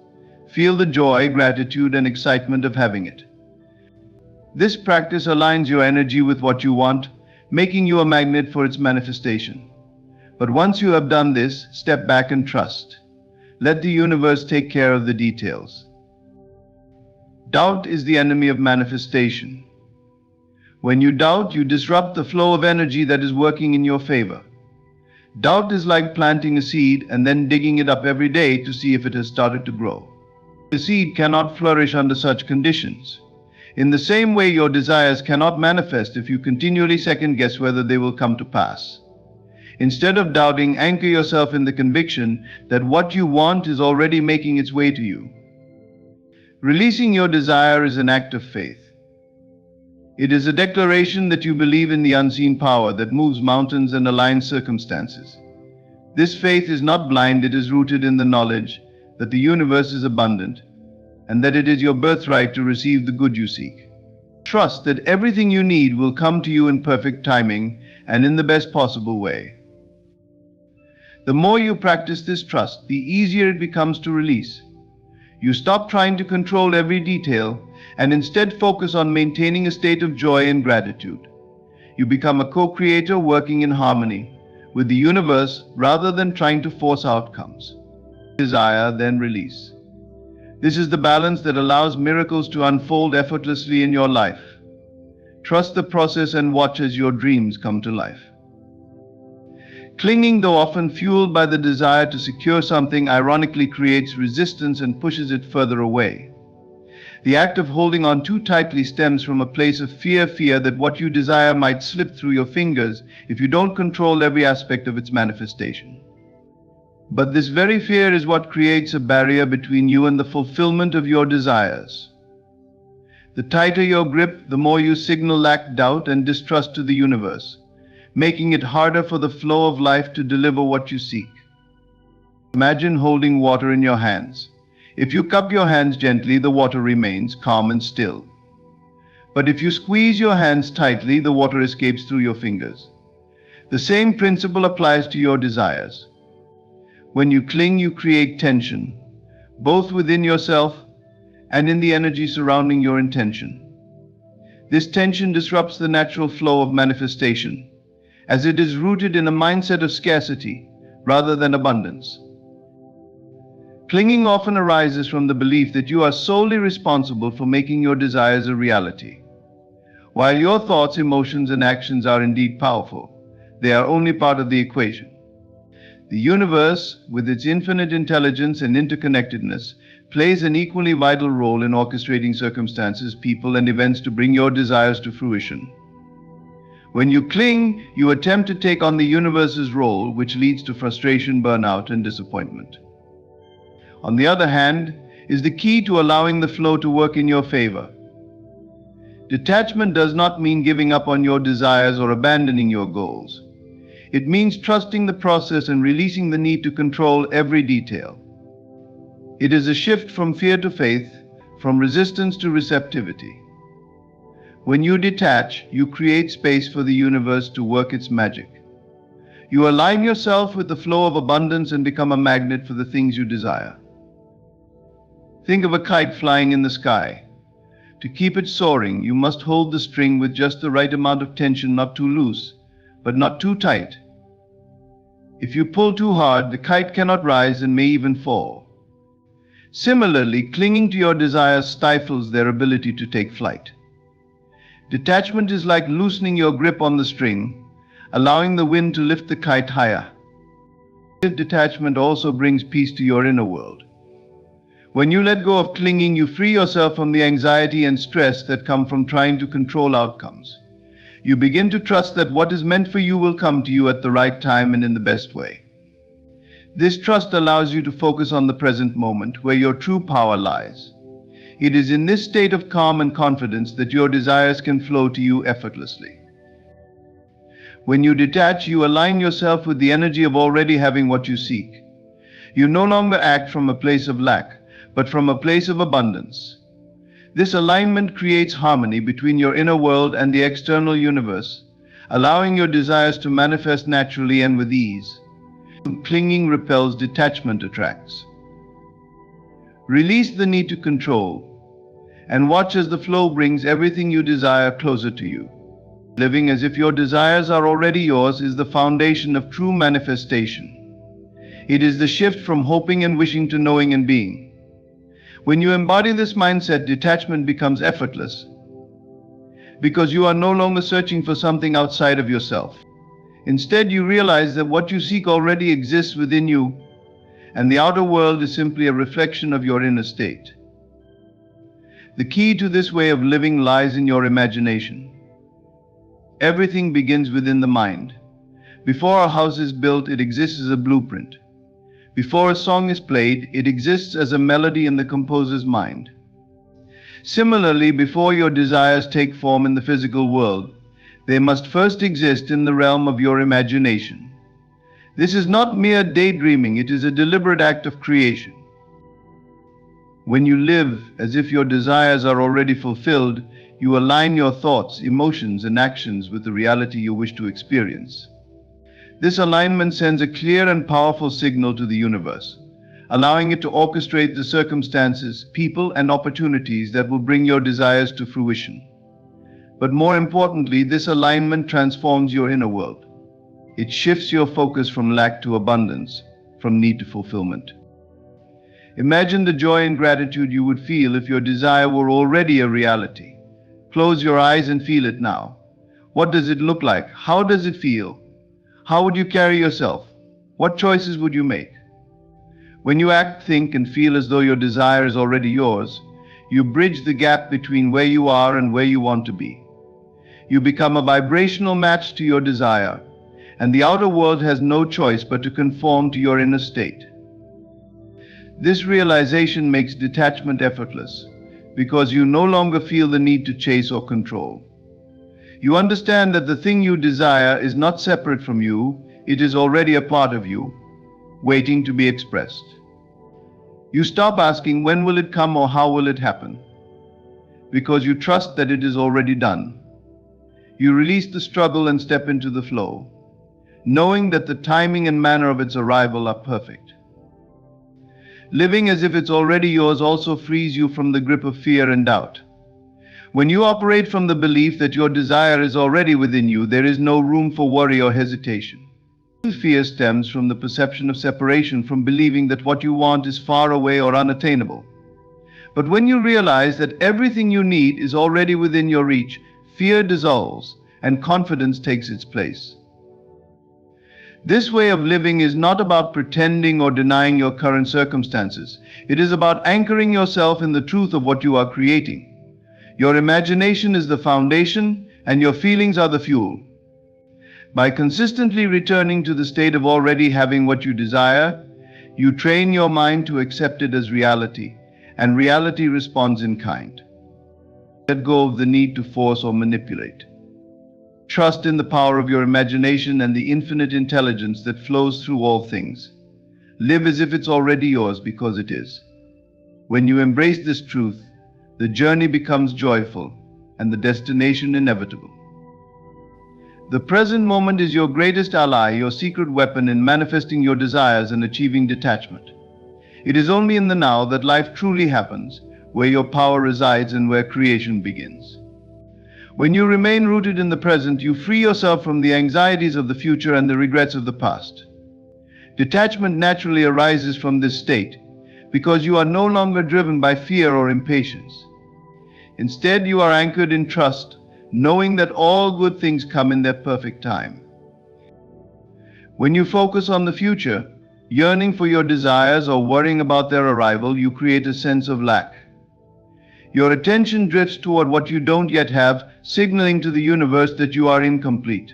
Feel the joy, gratitude, and excitement of having it. This practice aligns your energy with what you want, making you a magnet for its manifestation. But once you have done this, step back and trust. Let the universe take care of the details. Doubt is the enemy of manifestation. When you doubt, you disrupt the flow of energy that is working in your favor. Doubt is like planting a seed and then digging it up every day to see if it has started to grow. The seed cannot flourish under such conditions. In the same way, your desires cannot manifest if you continually second-guess whether they will come to pass. Instead of doubting, anchor yourself in the conviction that what you want is already making its way to you. Releasing your desire is an act of faith. It is a declaration that you believe in the unseen power that moves mountains and aligns circumstances. This faith is not blind, it is rooted in the knowledge that the universe is abundant and that it is your birthright to receive the good you seek. Trust that everything you need will come to you in perfect timing and in the best possible way. The more you practice this trust, the easier it becomes to release. You stop trying to control every detail and instead focus on maintaining a state of joy and gratitude. You become a co-creator working in harmony with the universe rather than trying to force outcomes. Desire, then release. This is the balance that allows miracles to unfold effortlessly in your life. Trust the process and watch as your dreams come to life. Clinging, though often fueled by the desire to secure something, ironically creates resistance and pushes it further away. The act of holding on too tightly stems from a place of fear that what you desire might slip through your fingers if you don't control every aspect of its manifestation. But this very fear is what creates a barrier between you and the fulfillment of your desires. The tighter your grip, the more you signal lack, doubt, and distrust to the universe, making it harder for the flow of life to deliver what you seek. Imagine holding water in your hands. If you cup your hands gently, the water remains calm and still. But if you squeeze your hands tightly, the water escapes through your fingers. The same principle applies to your desires. When you cling, you create tension, both within yourself and in the energy surrounding your intention. This tension disrupts the natural flow of manifestation, as it is rooted in a mindset of scarcity rather than abundance. Clinging often arises from the belief that you are solely responsible for making your desires a reality. While your thoughts, emotions, and actions are indeed powerful, they are only part of the equation. The universe, with its infinite intelligence and interconnectedness, plays an equally vital role in orchestrating circumstances, people, and events to bring your desires to fruition. When you cling, you attempt to take on the universe's role, which leads to frustration, burnout, and disappointment. On the other hand, is the key to allowing the flow to work in your favor. Detachment does not mean giving up on your desires or abandoning your goals. It means trusting the process and releasing the need to control every detail. It is a shift from fear to faith, from resistance to receptivity. When you detach, you create space for the universe to work its magic. You align yourself with the flow of abundance and become a magnet for the things you desire. Think of a kite flying in the sky. To keep it soaring, you must hold the string with just the right amount of tension, not too loose, but not too tight. If you pull too hard, the kite cannot rise and may even fall. Similarly, clinging to your desires stifles their ability to take flight. Detachment is like loosening your grip on the string, allowing the wind to lift the kite higher. Detachment also brings peace to your inner world. When you let go of clinging, you free yourself from the anxiety and stress that come from trying to control outcomes. You begin to trust that what is meant for you will come to you at the right time and in the best way. This trust allows you to focus on the present moment, where your true power lies. It is in this state of calm and confidence that your desires can flow to you effortlessly. When you detach, you align yourself with the energy of already having what you seek. You no longer act from a place of lack, but from a place of abundance. This alignment creates harmony between your inner world and the external universe, allowing your desires to manifest naturally and with ease. Clinging repels, detachment attracts. Release the need to control, and watch as the flow brings everything you desire closer to you. Living as if your desires are already yours is the foundation of true manifestation. It is the shift from hoping and wishing to knowing and being. When you embody this mindset, detachment becomes effortless, because you are no longer searching for something outside of yourself. Instead, you realize that what you seek already exists within you, and the outer world is simply a reflection of your inner state. The key to this way of living lies in your imagination. Everything begins within the mind. Before a house is built, it exists as a blueprint. Before a song is played, it exists as a melody in the composer's mind. Similarly, before your desires take form in the physical world, they must first exist in the realm of your imagination. This is not mere daydreaming, it is a deliberate act of creation. When you live as if your desires are already fulfilled, you align your thoughts, emotions, and actions with the reality you wish to experience. This alignment sends a clear and powerful signal to the universe, allowing it to orchestrate the circumstances, people, and opportunities that will bring your desires to fruition. But more importantly, this alignment transforms your inner world. It shifts your focus from lack to abundance, from need to fulfillment. Imagine the joy and gratitude you would feel if your desire were already a reality. Close your eyes and feel it now. What does it look like? How does it feel? How would you carry yourself? What choices would you make? When you act, think, and feel as though your desire is already yours, you bridge the gap between where you are and where you want to be. You become a vibrational match to your desire, and the outer world has no choice but to conform to your inner state. This realization makes detachment effortless, because you no longer feel the need to chase or control. You understand that the thing you desire is not separate from you, it is already a part of you, waiting to be expressed. You stop asking when will it come or how will it happen, because you trust that it is already done. You release the struggle and step into the flow, knowing that the timing and manner of its arrival are perfect. Living as if it's already yours also frees you from the grip of fear and doubt. When you operate from the belief that your desire is already within you, there is no room for worry or hesitation. Fear stems from the perception of separation, from believing that what you want is far away or unattainable. But when you realize that everything you need is already within your reach, fear dissolves and confidence takes its place. This way of living is not about pretending or denying your current circumstances. It is about anchoring yourself in the truth of what you are creating. Your imagination is the foundation, and your feelings are the fuel. By consistently returning to the state of already having what you desire, you train your mind to accept it as reality, and reality responds in kind. Let go of the need to force or manipulate. Trust in the power of your imagination and the infinite intelligence that flows through all things. Live as if it's already yours, because it is. When you embrace this truth, the journey becomes joyful and the destination inevitable. The present moment is your greatest ally, your secret weapon in manifesting your desires and achieving detachment. It is only in the now that life truly happens, where your power resides and where creation begins. When you remain rooted in the present, you free yourself from the anxieties of the future and the regrets of the past. Detachment naturally arises from this state, because you are no longer driven by fear or impatience. Instead, you are anchored in trust, knowing that all good things come in their perfect time. When you focus on the future, yearning for your desires or worrying about their arrival, you create a sense of lack. Your attention drifts toward what you don't yet have, signaling to the universe that you are incomplete.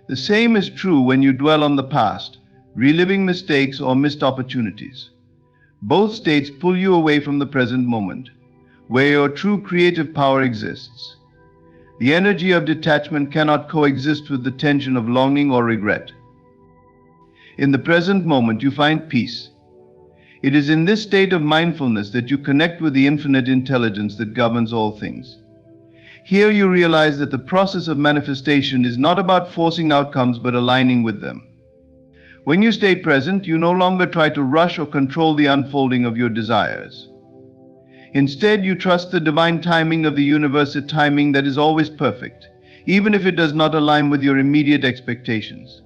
The same is true when you dwell on the past, reliving mistakes or missed opportunities. Both states pull you away from the present moment, where your true creative power exists. The energy of detachment cannot coexist with the tension of longing or regret. In the present moment, you find peace. It is in this state of mindfulness that you connect with the infinite intelligence that governs all things. Here you realize that the process of manifestation is not about forcing outcomes but aligning with them. When you stay present, you no longer try to rush or control the unfolding of your desires. Instead, you trust the divine timing of the universe, a timing that is always perfect, even if it does not align with your immediate expectations.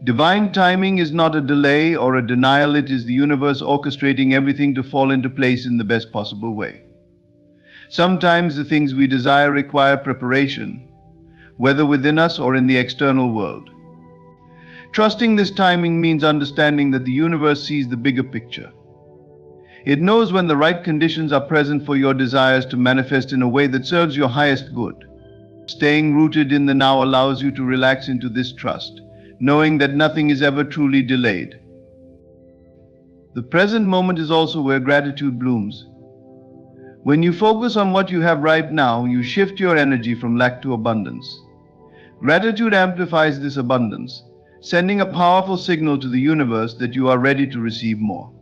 Divine timing is not a delay or a denial, it is the universe orchestrating everything to fall into place in the best possible way. Sometimes the things we desire require preparation, whether within us or in the external world. Trusting this timing means understanding that the universe sees the bigger picture. It knows when the right conditions are present for your desires to manifest in a way that serves your highest good. Staying rooted in the now allows you to relax into this trust, knowing that nothing is ever truly delayed. The present moment is also where gratitude blooms. When you focus on what you have right now, you shift your energy from lack to abundance. Gratitude amplifies this abundance, sending a powerful signal to the universe that you are ready to receive more.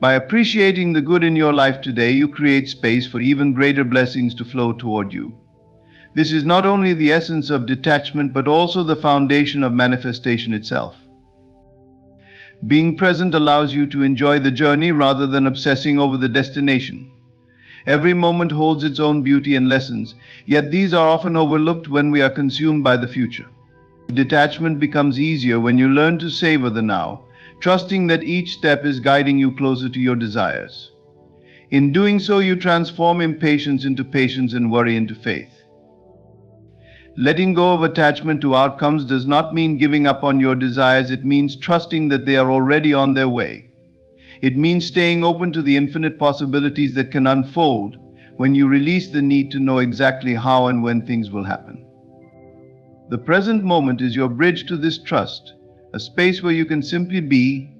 By appreciating the good in your life today, you create space for even greater blessings to flow toward you. This is not only the essence of detachment, but also the foundation of manifestation itself. Being present allows you to enjoy the journey rather than obsessing over the destination. Every moment holds its own beauty and lessons, yet these are often overlooked when we are consumed by the future. Detachment becomes easier when you learn to savor the now, trusting that each step is guiding you closer to your desires. In doing so, you transform impatience into patience and worry into faith. Letting go of attachment to outcomes does not mean giving up on your desires. It means trusting that they are already on their way. It means staying open to the infinite possibilities that can unfold when you release the need to know exactly how and when things will happen. The present moment is your bridge to this trust, a space where you can simply be,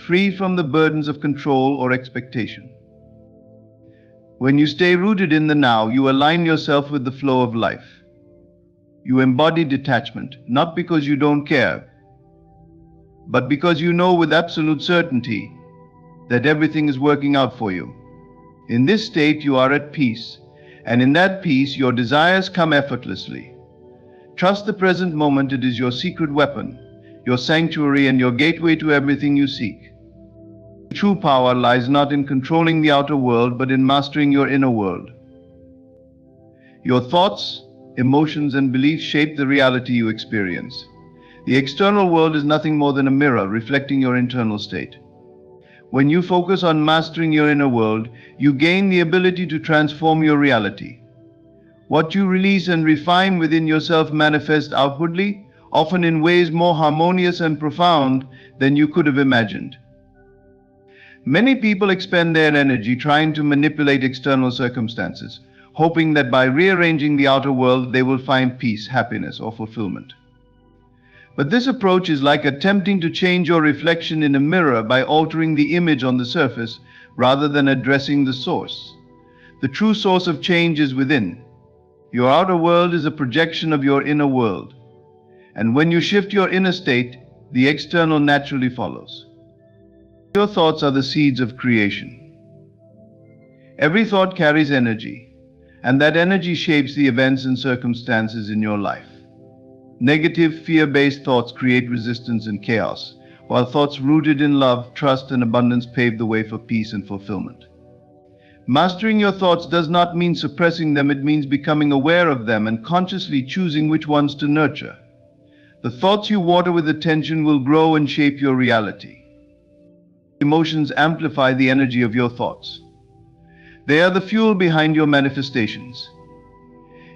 free from the burdens of control or expectation. When you stay rooted in the now, you align yourself with the flow of life. You embody detachment, not because you don't care, but because you know with absolute certainty that everything is working out for you. In this state, you are at peace, and in that peace, your desires come effortlessly. Trust the present moment. It is your secret weapon, your sanctuary, and your gateway to everything you seek. True power lies not in controlling the outer world, but in mastering your inner world. Your thoughts, emotions, and beliefs shape the reality you experience. The external world is nothing more than a mirror reflecting your internal state. When you focus on mastering your inner world, you gain the ability to transform your reality. What you release and refine within yourself manifests outwardly, often in ways more harmonious and profound than you could have imagined. Many people expend their energy trying to manipulate external circumstances, hoping that by rearranging the outer world they will find peace, happiness, or fulfillment. But this approach is like attempting to change your reflection in a mirror by altering the image on the surface rather than addressing the source. The true source of change is within. Your outer world is a projection of your inner world. And when you shift your inner state, the external naturally follows. Your thoughts are the seeds of creation. Every thought carries energy, and that energy shapes the events and circumstances in your life. Negative, fear-based thoughts create resistance and chaos, while thoughts rooted in love, trust, and abundance pave the way for peace and fulfillment. Mastering your thoughts does not mean suppressing them. It means becoming aware of them and consciously choosing which ones to nurture. The thoughts you water with attention will grow and shape your reality. Emotions amplify the energy of your thoughts. They are the fuel behind your manifestations.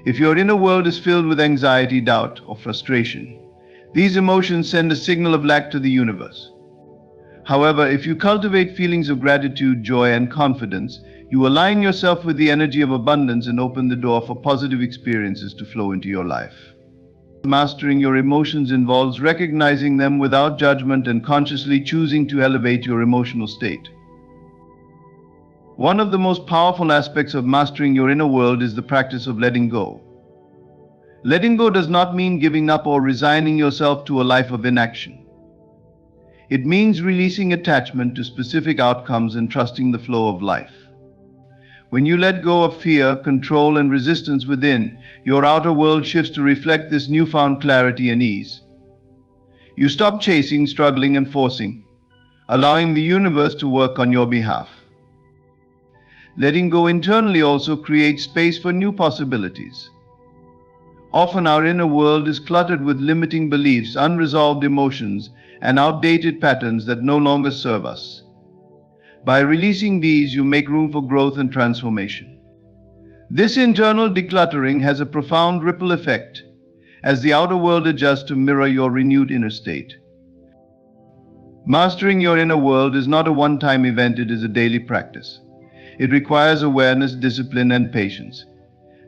If your inner world is filled with anxiety, doubt, or frustration, these emotions send a signal of lack to the universe. However, if you cultivate feelings of gratitude, joy, and confidence, you align yourself with the energy of abundance and open the door for positive experiences to flow into your life. Mastering your emotions involves recognizing them without judgment and consciously choosing to elevate your emotional state. One of the most powerful aspects of mastering your inner world is the practice of letting go. Letting go does not mean giving up or resigning yourself to a life of inaction. It means releasing attachment to specific outcomes and trusting the flow of life. When you let go of fear, control, and resistance within, your outer world shifts to reflect this newfound clarity and ease. You stop chasing, struggling, and forcing, allowing the universe to work on your behalf. Letting go internally also creates space for new possibilities. Often our inner world is cluttered with limiting beliefs, unresolved emotions, and outdated patterns that no longer serve us. By releasing these, you make room for growth and transformation. This internal decluttering has a profound ripple effect as the outer world adjusts to mirror your renewed inner state. Mastering your inner world is not a one-time event, it is a daily practice. It requires awareness, discipline, and patience.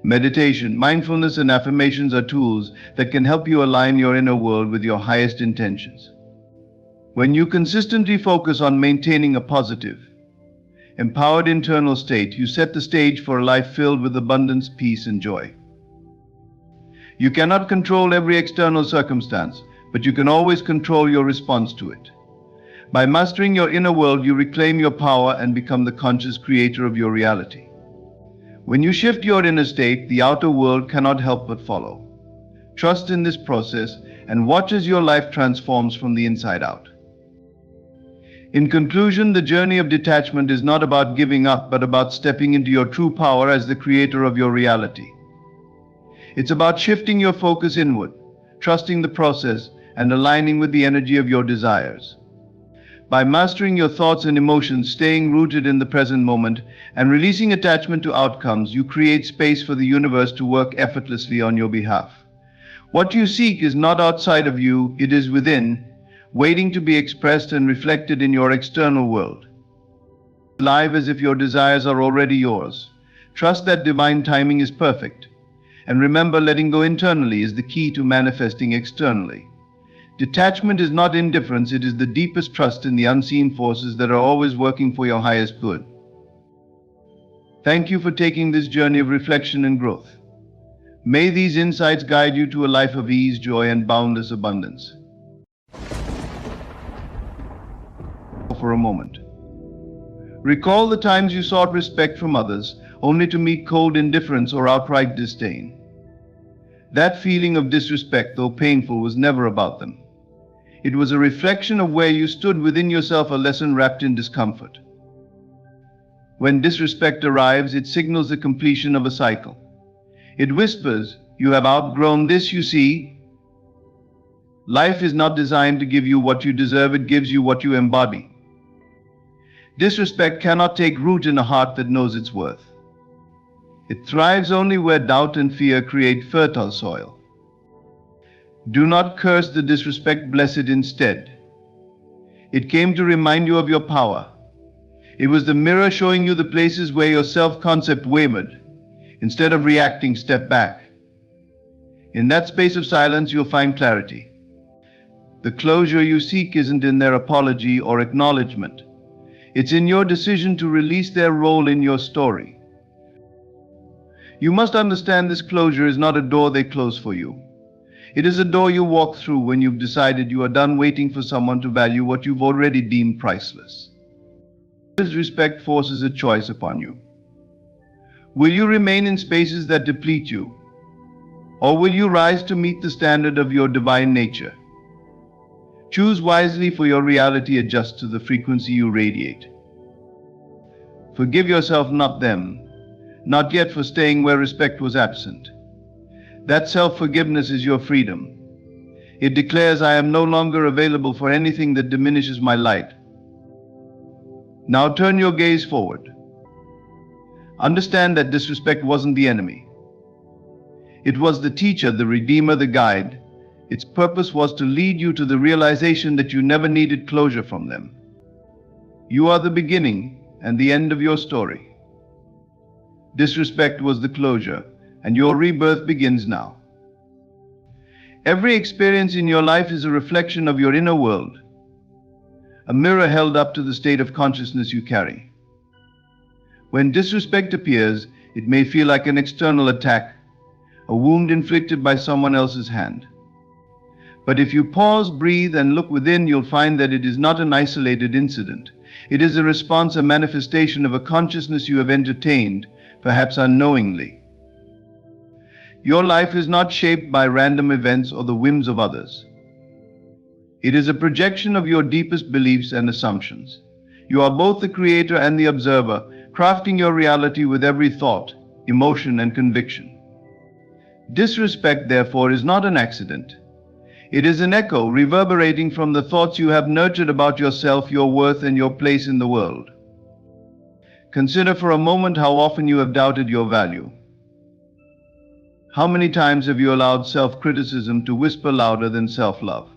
Meditation, mindfulness, and affirmations are tools that can help you align your inner world with your highest intentions. When you consistently focus on maintaining a positive, empowered internal state, you set the stage for a life filled with abundance, peace, and joy. You cannot control every external circumstance, but you can always control your response to it. By mastering your inner world, you reclaim your power and become the conscious creator of your reality. When you shift your inner state, the outer world cannot help but follow. Trust in this process and watch as your life transforms from the inside out. In conclusion, the journey of detachment is not about giving up, but about stepping into your true power as the creator of your reality. It's about shifting your focus inward, trusting the process, and aligning with the energy of your desires. By mastering your thoughts and emotions, staying rooted in the present moment, and releasing attachment to outcomes, you create space for the universe to work effortlessly on your behalf. What you seek is not outside of you, it is within, waiting to be expressed and reflected in your external world. Live as if your desires are already yours. Trust that divine timing is perfect. And remember, letting go internally is the key to manifesting externally. Detachment is not indifference, it is the deepest trust in the unseen forces that are always working for your highest good. Thank you for taking this journey of reflection and growth. May these insights guide you to a life of ease, joy, and boundless abundance. yourself for a moment. Recall the times you sought respect from others, only to meet cold indifference or outright disdain. That feeling of disrespect, though painful, was never about them. It was a reflection of where you stood within yourself, a lesson wrapped in discomfort. When disrespect arrives, it signals the completion of a cycle. It whispers, "You have outgrown this, you see." Life is not designed to give you what you deserve, it gives you what you embody. Disrespect cannot take root in a heart that knows its worth. It thrives only where doubt and fear create fertile soil. Do not curse the disrespect, bless it instead. It came to remind you of your power. It was the mirror showing you the places where your self-concept wavered. Instead of reacting, step back. In that space of silence, you'll find clarity. The closure you seek isn't in their apology or acknowledgement. It's in your decision to release their role in your story. You must understand this closure is not a door they close for you. It is a door you walk through when you've decided you are done waiting for someone to value what you've already deemed priceless. Disrespect forces a choice upon you. Will you remain in spaces that deplete you? Or will you rise to meet the standard of your divine nature? Choose wisely, for your reality adjusts to the frequency you radiate. Forgive yourself, not them, not yet, for staying where respect was absent. That self-forgiveness is your freedom. It declares, "I am no longer available for anything that diminishes my light." Now turn your gaze forward. Understand that disrespect wasn't the enemy. It was the teacher, the redeemer, the guide. Its purpose was to lead you to the realization that you never needed closure from them. You are the beginning and the end of your story. Disrespect was the closure, and your rebirth begins now. Every experience in your life is a reflection of your inner world, a mirror held up to the state of consciousness you carry. When disrespect appears, it may feel like an external attack, a wound inflicted by someone else's hand. But if you pause, breathe, and look within, you'll find that it is not an isolated incident. It is a response, a manifestation of a consciousness you have entertained, perhaps unknowingly. Your life is not shaped by random events or the whims of others. It is a projection of your deepest beliefs and assumptions. You are both the creator and the observer, crafting your reality with every thought, emotion, and conviction. Disrespect, therefore, is not an accident. It is an echo reverberating from the thoughts you have nurtured about yourself, your worth, and your place in the world. Consider for a moment how often you have doubted your value. How many times have you allowed self-criticism to whisper louder than self-love?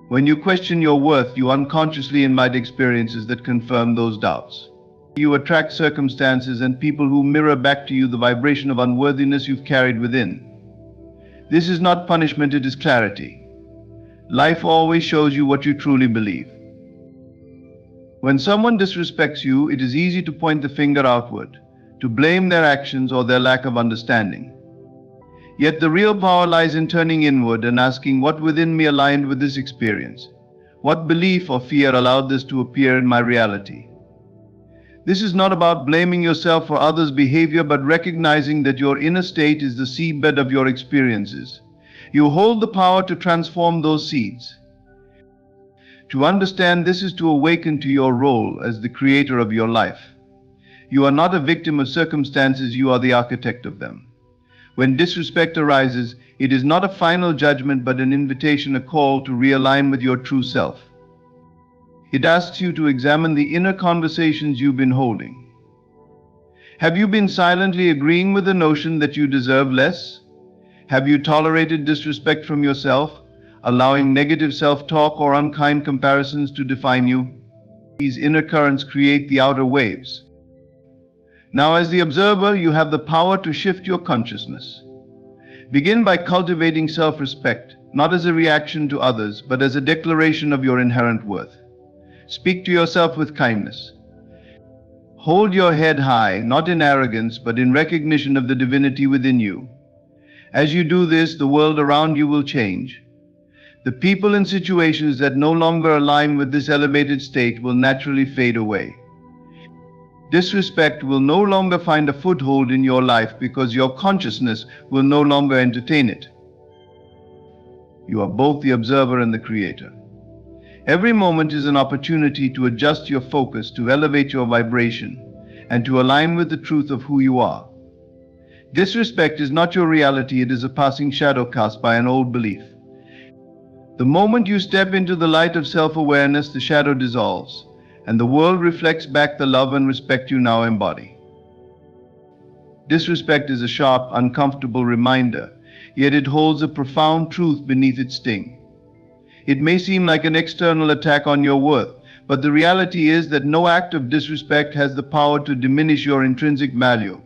When you question your worth, you unconsciously invite experiences that confirm those doubts. You attract circumstances and people who mirror back to you the vibration of unworthiness you've carried within. This is not punishment, it is clarity. Life always shows you what you truly believe. When someone disrespects you, it is easy to point the finger outward, to blame their actions or their lack of understanding. Yet the real power lies in turning inward and asking, what within me aligned with this experience? What belief or fear allowed this to appear in my reality? This is not about blaming yourself for others' behavior, but recognizing that your inner state is the seedbed of your experiences. You hold the power to transform those seeds. To understand this is to awaken to your role as the creator of your life. You are not a victim of circumstances, you are the architect of them. When disrespect arises, it is not a final judgment, but an invitation, a call to realign with your true self. It asks you to examine the inner conversations you've been holding. Have you been silently agreeing with the notion that you deserve less? Have you tolerated disrespect from yourself, allowing negative self-talk or unkind comparisons to define you? These inner currents create the outer waves. Now, as the observer, you have the power to shift your consciousness. Begin by cultivating self-respect, not as a reaction to others, but as a declaration of your inherent worth. Speak to yourself with kindness. Hold your head high, not in arrogance, but in recognition of the divinity within you. As you do this, the world around you will change. The people and situations that no longer align with this elevated state will naturally fade away. Disrespect will no longer find a foothold in your life because your consciousness will no longer entertain it. You are both the observer and the creator. Every moment is an opportunity to adjust your focus, to elevate your vibration, and to align with the truth of who you are. Disrespect is not your reality, it is a passing shadow cast by an old belief. The moment you step into the light of self-awareness, the shadow dissolves, and the world reflects back the love and respect you now embody. Disrespect is a sharp, uncomfortable reminder, yet it holds a profound truth beneath its sting. It may seem like an external attack on your worth, but the reality is that no act of disrespect has the power to diminish your intrinsic value.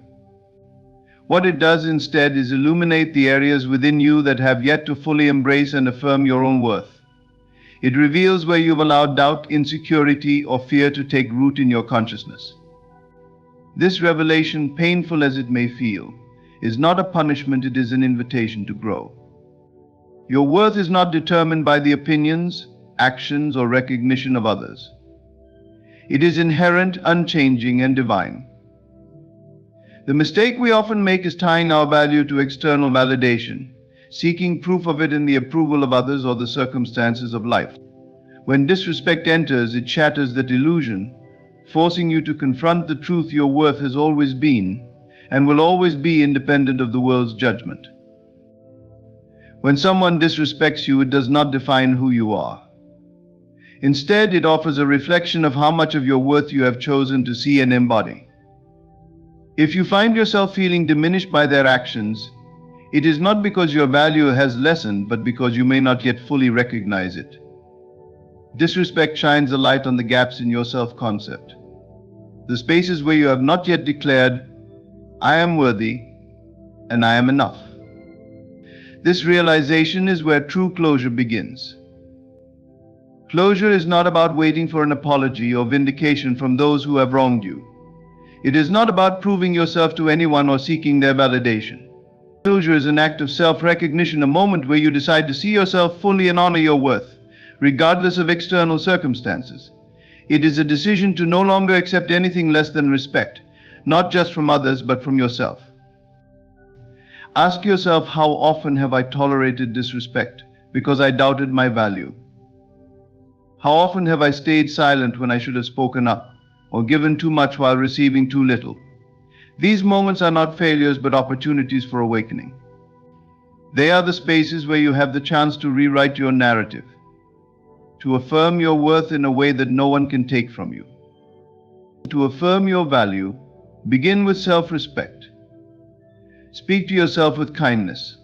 What it does instead is illuminate the areas within you that have yet to fully embrace and affirm your own worth. It reveals where you've allowed doubt, insecurity, or fear to take root in your consciousness. This revelation, painful as it may feel, is not a punishment, it is an invitation to grow. Your worth is not determined by the opinions, actions, or recognition of others. It is inherent, unchanging, and divine. The mistake we often make is tying our value to external validation, seeking proof of it in the approval of others or the circumstances of life. When disrespect enters, it shatters that illusion, forcing you to confront the truth your worth has always been and will always be, independent of the world's judgment. When someone disrespects you, it does not define who you are. Instead, it offers a reflection of how much of your worth you have chosen to see and embody. If you find yourself feeling diminished by their actions, it is not because your value has lessened, but because you may not yet fully recognize it. Disrespect shines a light on the gaps in your self-concept, the spaces where you have not yet declared, "I am worthy and I am enough." This realization is where true closure begins. Closure is not about waiting for an apology or vindication from those who have wronged you. It is not about proving yourself to anyone or seeking their validation. Closure is an act of self-recognition, a moment where you decide to see yourself fully and honor your worth, regardless of external circumstances. It is a decision to no longer accept anything less than respect, not just from others, but from yourself. Ask yourself, how often have I tolerated disrespect because I doubted my value? How often have I stayed silent when I should have spoken up, or given too much while receiving too little? These moments are not failures, but opportunities for awakening. They are the spaces where you have the chance to rewrite your narrative, to affirm your worth in a way that no one can take from you. To affirm your value, begin with self-respect. Speak to yourself with kindness.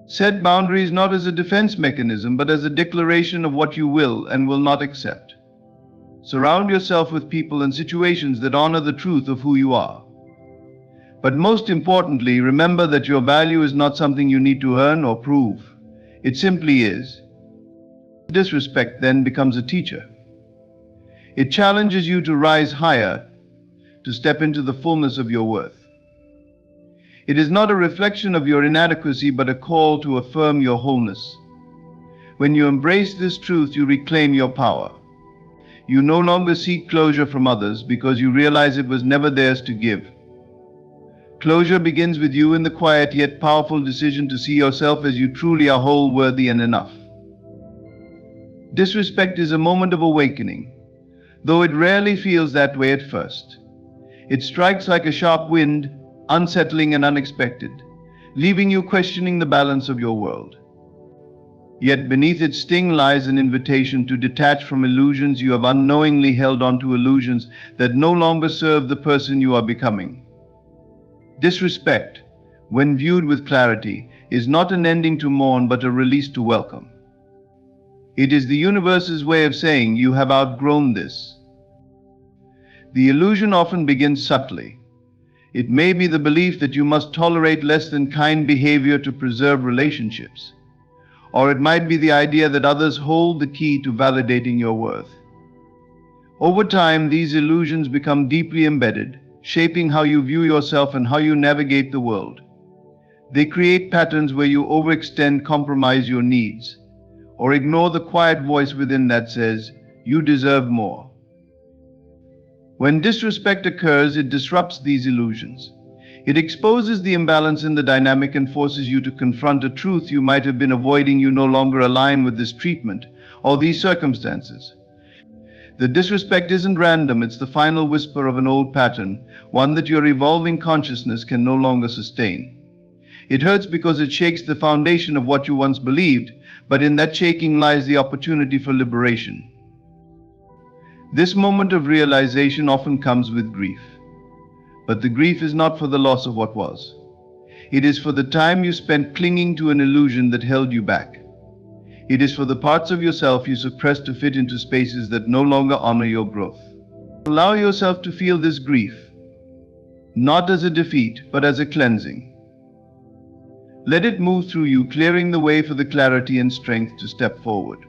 Set boundaries not as a defense mechanism, but as a declaration of what you will and will not accept. Surround yourself with people and situations that honor the truth of who you are. But most importantly, remember that your value is not something you need to earn or prove. It simply is. Disrespect then becomes a teacher. It challenges you to rise higher, to step into the fullness of your worth. It is not a reflection of your inadequacy, but a call to affirm your wholeness. When you embrace this truth, you reclaim your power. You no longer seek closure from others because you realize it was never theirs to give. Closure begins with you in the quiet yet powerful decision to see yourself as you truly are, whole, worthy, and enough. Disrespect is a moment of awakening, though it rarely feels that way at first. It strikes like a sharp wind, unsettling and unexpected, leaving you questioning the balance of your world. Yet beneath its sting lies an invitation to detach from illusions you have unknowingly held on to, illusions that no longer serve the person you are becoming. Disrespect, when viewed with clarity, is not an ending to mourn, but a release to welcome. It is the universe's way of saying, you have outgrown this. The illusion often begins subtly. It may be the belief that you must tolerate less than kind behavior to preserve relationships. Or it might be the idea that others hold the key to validating your worth. Over time, these illusions become deeply embedded, shaping how you view yourself and how you navigate the world. They create patterns where you overextend, compromise your needs, or ignore the quiet voice within that says, "You deserve more." When disrespect occurs, it disrupts these illusions. It exposes the imbalance in the dynamic and forces you to confront a truth you might have been avoiding. You no longer align with this treatment or these circumstances. The disrespect isn't random, it's the final whisper of an old pattern, one that your evolving consciousness can no longer sustain. It hurts because it shakes the foundation of what you once believed, but in that shaking lies the opportunity for liberation. This moment of realization often comes with grief. But the grief is not for the loss of what was. It is for the time you spent clinging to an illusion that held you back. It is for the parts of yourself you suppressed to fit into spaces that no longer honor your growth. Allow yourself to feel this grief, not as a defeat, but as a cleansing. Let it move through you, clearing the way for the clarity and strength to step forward.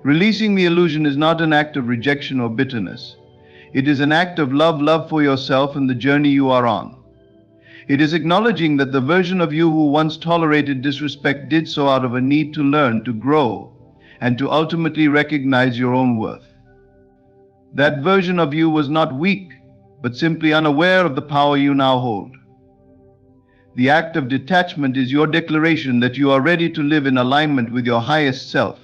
Releasing the illusion is not an act of rejection or bitterness. It is an act of love for yourself and the journey you are on. It is acknowledging that the version of you who once tolerated disrespect did so out of a need to learn, to grow, and to ultimately recognize your own worth. That version of you was not weak, but simply unaware of the power you now hold. The act of detachment is your declaration that you are ready to live in alignment with your highest self.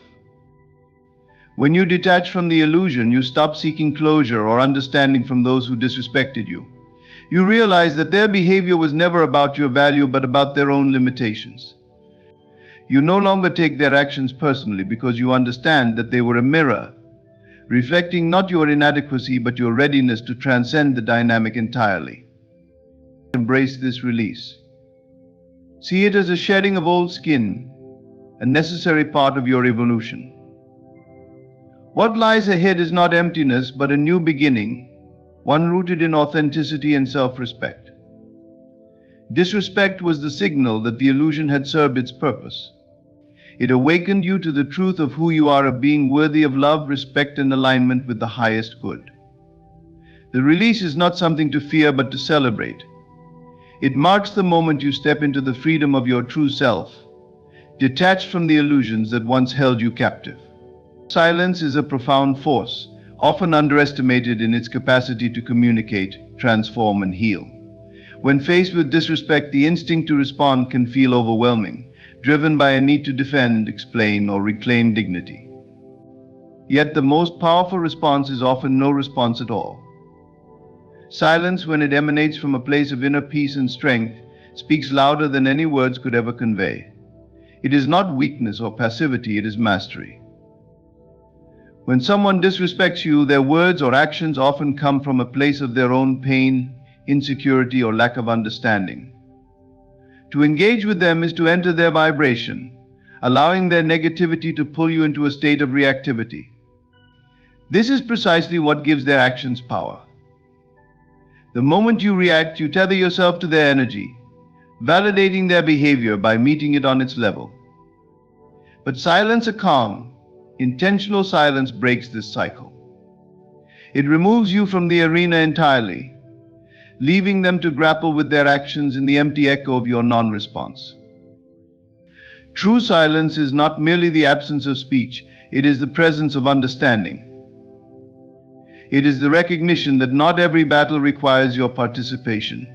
When you detach from the illusion, you stop seeking closure or understanding from those who disrespected you. You realize that their behavior was never about your value, but about their own limitations. You no longer take their actions personally because you understand that they were a mirror, reflecting not your inadequacy, but your readiness to transcend the dynamic entirely. Embrace this release. See it as a shedding of old skin, a necessary part of your evolution. What lies ahead is not emptiness, but a new beginning, one rooted in authenticity and self-respect. Disrespect was the signal that the illusion had served its purpose. It awakened you to the truth of who you are, of being worthy of love, respect, and alignment with the highest good. The release is not something to fear, but to celebrate. It marks the moment you step into the freedom of your true self, detached from the illusions that once held you captive. Silence is a profound force, often underestimated in its capacity to communicate, transform, and heal. When faced with disrespect, the instinct to respond can feel overwhelming, driven by a need to defend, explain, or reclaim dignity. Yet the most powerful response is often no response at all. Silence, when it emanates from a place of inner peace and strength, speaks louder than any words could ever convey. It is not weakness or passivity, it is mastery. When someone disrespects you, their words or actions often come from a place of their own pain, insecurity, or lack of understanding. To engage with them is to enter their vibration, allowing their negativity to pull you into a state of reactivity. This is precisely what gives their actions power. The moment you react, you tether yourself to their energy, validating their behavior by meeting it on its level. But silence, a calm, intentional silence, breaks this cycle. It removes you from the arena entirely, leaving them to grapple with their actions in the empty echo of your non-response. True silence is not merely the absence of speech, it is the presence of understanding. It is the recognition that not every battle requires your participation,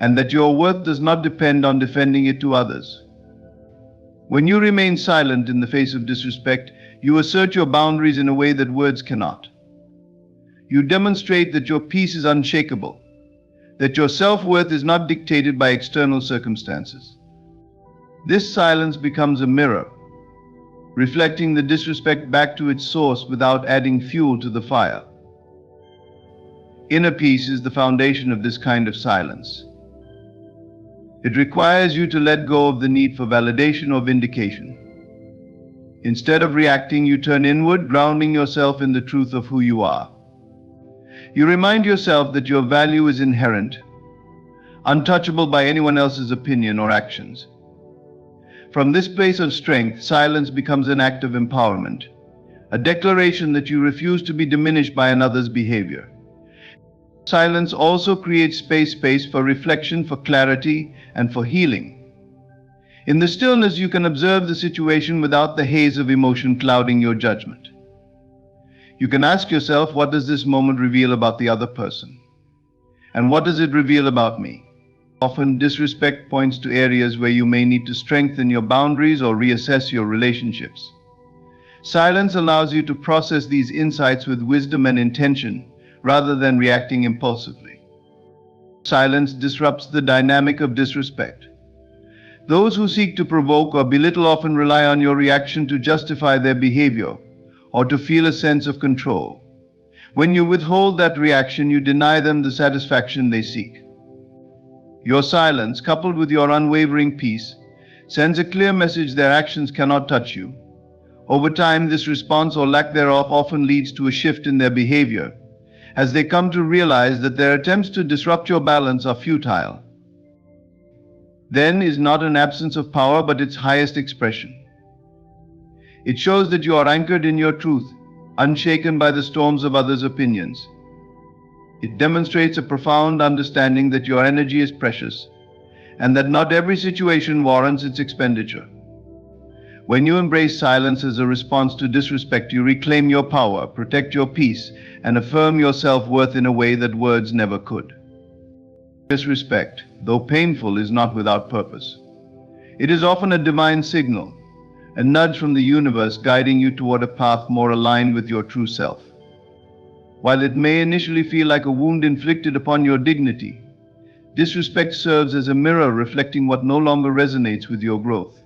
and that your worth does not depend on defending it to others. When you remain silent in the face of disrespect, you assert your boundaries in a way that words cannot. You demonstrate that your peace is unshakable, that your self-worth is not dictated by external circumstances. This silence becomes a mirror, reflecting the disrespect back to its source without adding fuel to the fire. Inner peace is the foundation of this kind of silence. It requires you to let go of the need for validation or vindication. Instead of reacting, you turn inward, grounding yourself in the truth of who you are. You remind yourself that your value is inherent, untouchable by anyone else's opinion or actions. From this place of strength, silence becomes an act of empowerment, a declaration that you refuse to be diminished by another's behavior. Silence also creates space for reflection, for clarity, and for healing. In the stillness, you can observe the situation without the haze of emotion clouding your judgment. You can ask yourself, what does this moment reveal about the other person? And what does it reveal about me? Often, disrespect points to areas where you may need to strengthen your boundaries or reassess your relationships. Silence allows you to process these insights with wisdom and intention, rather than reacting impulsively. Silence disrupts the dynamic of disrespect. Those who seek to provoke or belittle often rely on your reaction to justify their behavior or to feel a sense of control. When you withhold that reaction, you deny them the satisfaction they seek. Your silence, coupled with your unwavering peace, sends a clear message their actions cannot touch you. Over time, this response or lack thereof often leads to a shift in their behavior, as they come to realize that their attempts to disrupt your balance are futile. Then is not an absence of power, but its highest expression. It shows that you are anchored in your truth, unshaken by the storms of others' opinions. It demonstrates a profound understanding that your energy is precious, and that not every situation warrants its expenditure. When you embrace silence as a response to disrespect, you reclaim your power, protect your peace, and affirm your self-worth in a way that words never could. Disrespect, though painful, is not without purpose. It is often a divine signal, a nudge from the universe guiding you toward a path more aligned with your true self. While it may initially feel like a wound inflicted upon your dignity, disrespect serves as a mirror reflecting what no longer resonates with your growth.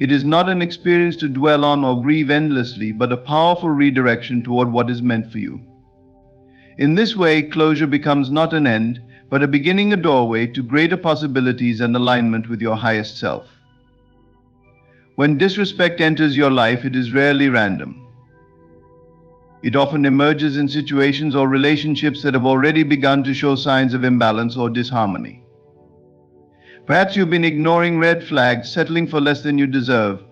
It is not an experience to dwell on or grieve endlessly, but a powerful redirection toward what is meant for you. In this way, closure becomes not an end, but a beginning, a doorway to greater possibilities and alignment with your highest self. When disrespect enters your life, it is rarely random. It often emerges in situations or relationships that have already begun to show signs of imbalance or disharmony. Perhaps you've been ignoring red flags, settling for less than you deserve,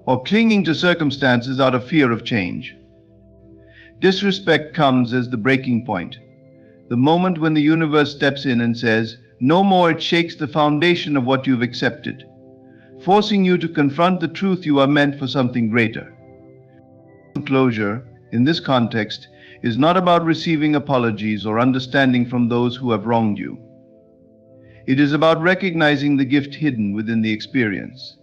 or clinging to circumstances out of fear of change. Disrespect comes as the breaking point, the moment when the universe steps in and says, "No more." It shakes the foundation of what you've accepted, forcing you to confront the truth you are meant for something greater. Closure, in this context, is not about receiving apologies or understanding from those who have wronged you. It is about recognizing the gift hidden within the experience.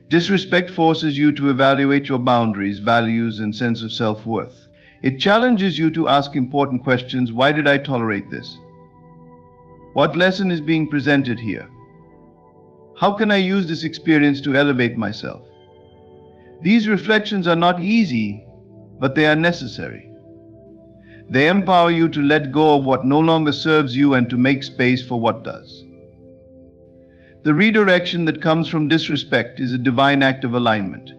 Disrespect forces you to evaluate your boundaries, values, and sense of self-worth. It challenges you to ask important questions. Why did I tolerate this? What lesson is being presented here? How can I use this experience to elevate myself? These reflections are not easy, but they are necessary. They empower you to let go of what no longer serves you and to make space for what does. The redirection that comes from disrespect is a divine act of alignment.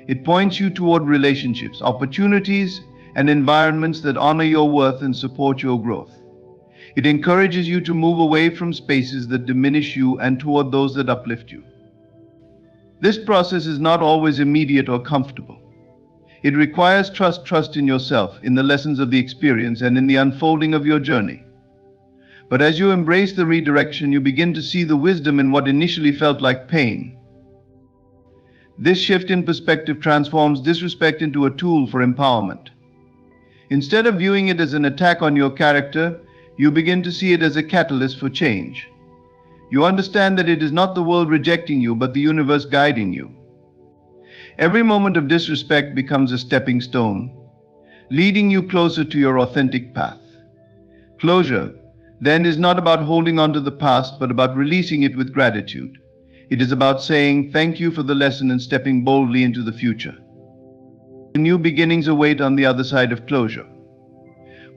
It points you toward relationships, opportunities, and environments that honor your worth and support your growth. It encourages you to move away from spaces that diminish you and toward those that uplift you. This process is not always immediate or comfortable. It requires trust in yourself, in the lessons of the experience, and in the unfolding of your journey. But as you embrace the redirection, you begin to see the wisdom in what initially felt like pain. This shift in perspective transforms disrespect into a tool for empowerment. Instead of viewing it as an attack on your character, you begin to see it as a catalyst for change. You understand that it is not the world rejecting you, but the universe guiding you. Every moment of disrespect becomes a stepping stone, leading you closer to your authentic path. Closure, then, is not about holding on to the past, but about releasing it with gratitude. It is about saying thank you for the lesson and stepping boldly into the future. New beginnings await on the other side of closure.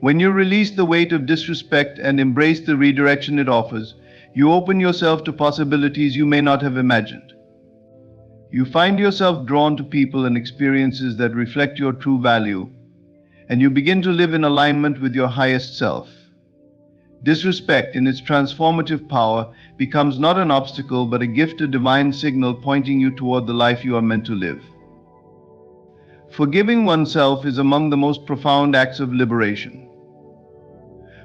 When you release the weight of disrespect and embrace the redirection it offers, you open yourself to possibilities you may not have imagined. You find yourself drawn to people and experiences that reflect your true value, and you begin to live in alignment with your highest self. Disrespect, in its transformative power, becomes not an obstacle but a gift, a divine signal pointing you toward the life you are meant to live. Forgiving oneself is among the most profound acts of liberation.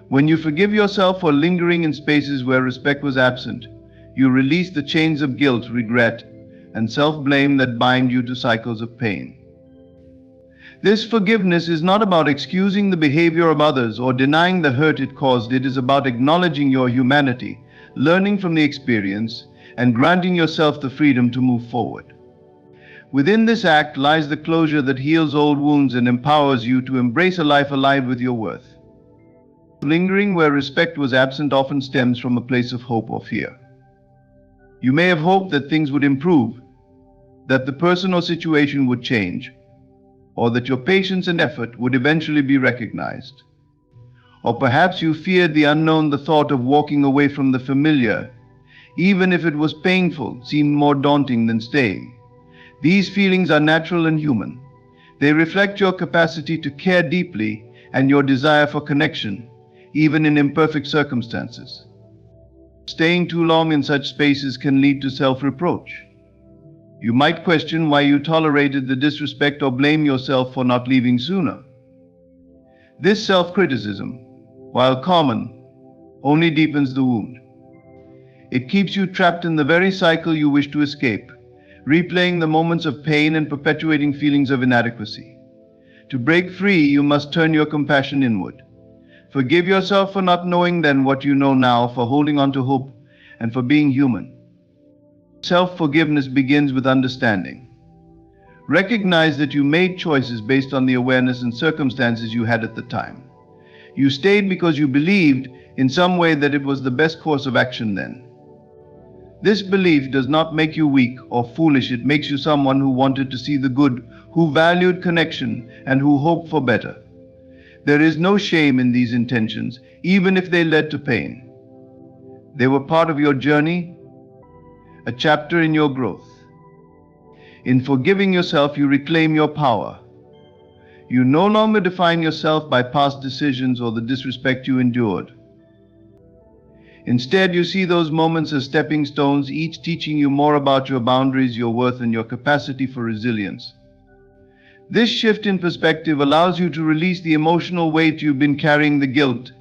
When you forgive yourself for lingering in spaces where respect was absent, You release the chains of guilt, regret, and self-blame that bind you to cycles of pain. This forgiveness is not about excusing the behavior of others or denying the hurt it caused. It is about acknowledging your humanity, learning from the experience, and granting yourself the freedom to move forward. Within this act lies the closure that heals old wounds and empowers you to embrace a life alive with your worth. Lingering where respect was absent often stems from a place of hope or fear. You may have hoped that things would improve, that the person or situation would change, or that your patience and effort would eventually be recognized. Or perhaps you feared the unknown. The thought of walking away from the familiar, even if it was painful, seemed more daunting than staying. These feelings are natural and human. They reflect your capacity to care deeply and your desire for connection, even in imperfect circumstances. Staying too long in such spaces can lead to self-reproach. You might question why you tolerated the disrespect or blame yourself for not leaving sooner. This self-criticism, while common, only deepens the wound. It keeps you trapped in the very cycle you wish to escape, replaying the moments of pain and perpetuating feelings of inadequacy. To break free, you must turn your compassion inward. Forgive yourself for not knowing then what you know now, for holding on to hope, and for being human. Self-forgiveness begins with understanding. Recognize that you made choices based on the awareness and circumstances you had at the time. You stayed because you believed in some way that it was the best course of action then. This belief does not make you weak or foolish. It makes you someone who wanted to see the good, who valued connection, and who hoped for better. There is no shame in these intentions, even if they led to pain. They were part of your journey, a chapter in your growth. In forgiving yourself, you reclaim your power. You no longer define yourself by past decisions or the disrespect you endured. Instead, you see those moments as stepping stones, each teaching you more about your boundaries, your worth, and your capacity for resilience. This shift in perspective allows you to release the emotional weight you've been carrying, the guilt,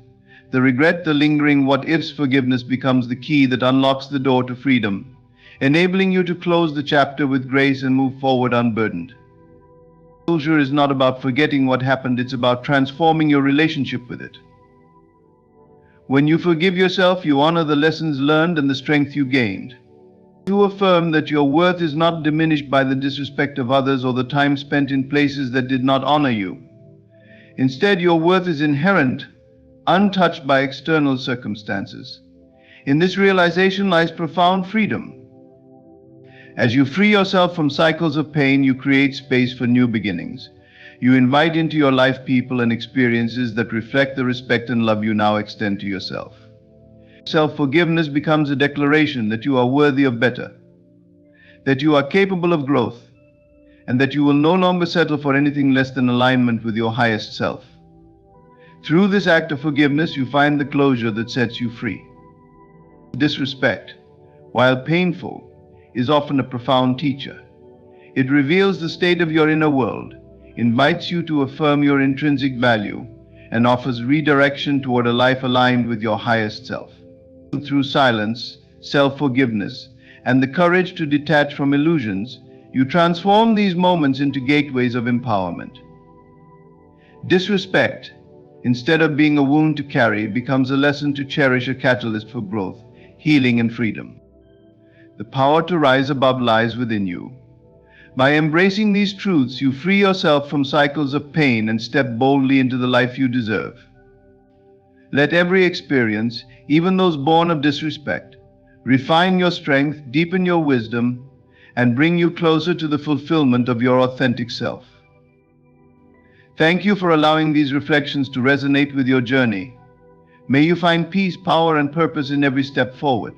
the regret, the lingering what-ifs. Forgiveness becomes the key that unlocks the door to freedom, enabling you to close the chapter with grace and move forward unburdened. Closure is not about forgetting what happened, it's about transforming your relationship with it. When you forgive yourself, you honor the lessons learned and the strength you gained. You affirm that your worth is not diminished by the disrespect of others or the time spent in places that did not honor you. Instead, your worth is inherent, untouched by external circumstances. In this realization lies profound freedom. As you free yourself from cycles of pain, you create space for new beginnings. You invite into your life people and experiences that reflect the respect and love you now extend to yourself. Self-forgiveness becomes a declaration that you are worthy of better, that you are capable of growth, and that you will no longer settle for anything less than alignment with your highest self. Through this act of forgiveness, you find the closure that sets you free. Disrespect, while painful, is often a profound teacher. It reveals the state of your inner world, invites you to affirm your intrinsic value, and offers redirection toward a life aligned with your highest self. Through silence, self-forgiveness, and the courage to detach from illusions, you transform these moments into gateways of empowerment. Disrespect, instead of being a wound to carry, becomes a lesson to cherish, a catalyst for growth, healing, and freedom. The power to rise above lies within you. By embracing these truths, you free yourself from cycles of pain and step boldly into the life you deserve. Let every experience, even those born of disrespect, refine your strength, deepen your wisdom, and bring you closer to the fulfillment of your authentic self. Thank you for allowing these reflections to resonate with your journey. May you find peace, power, and purpose in every step forward.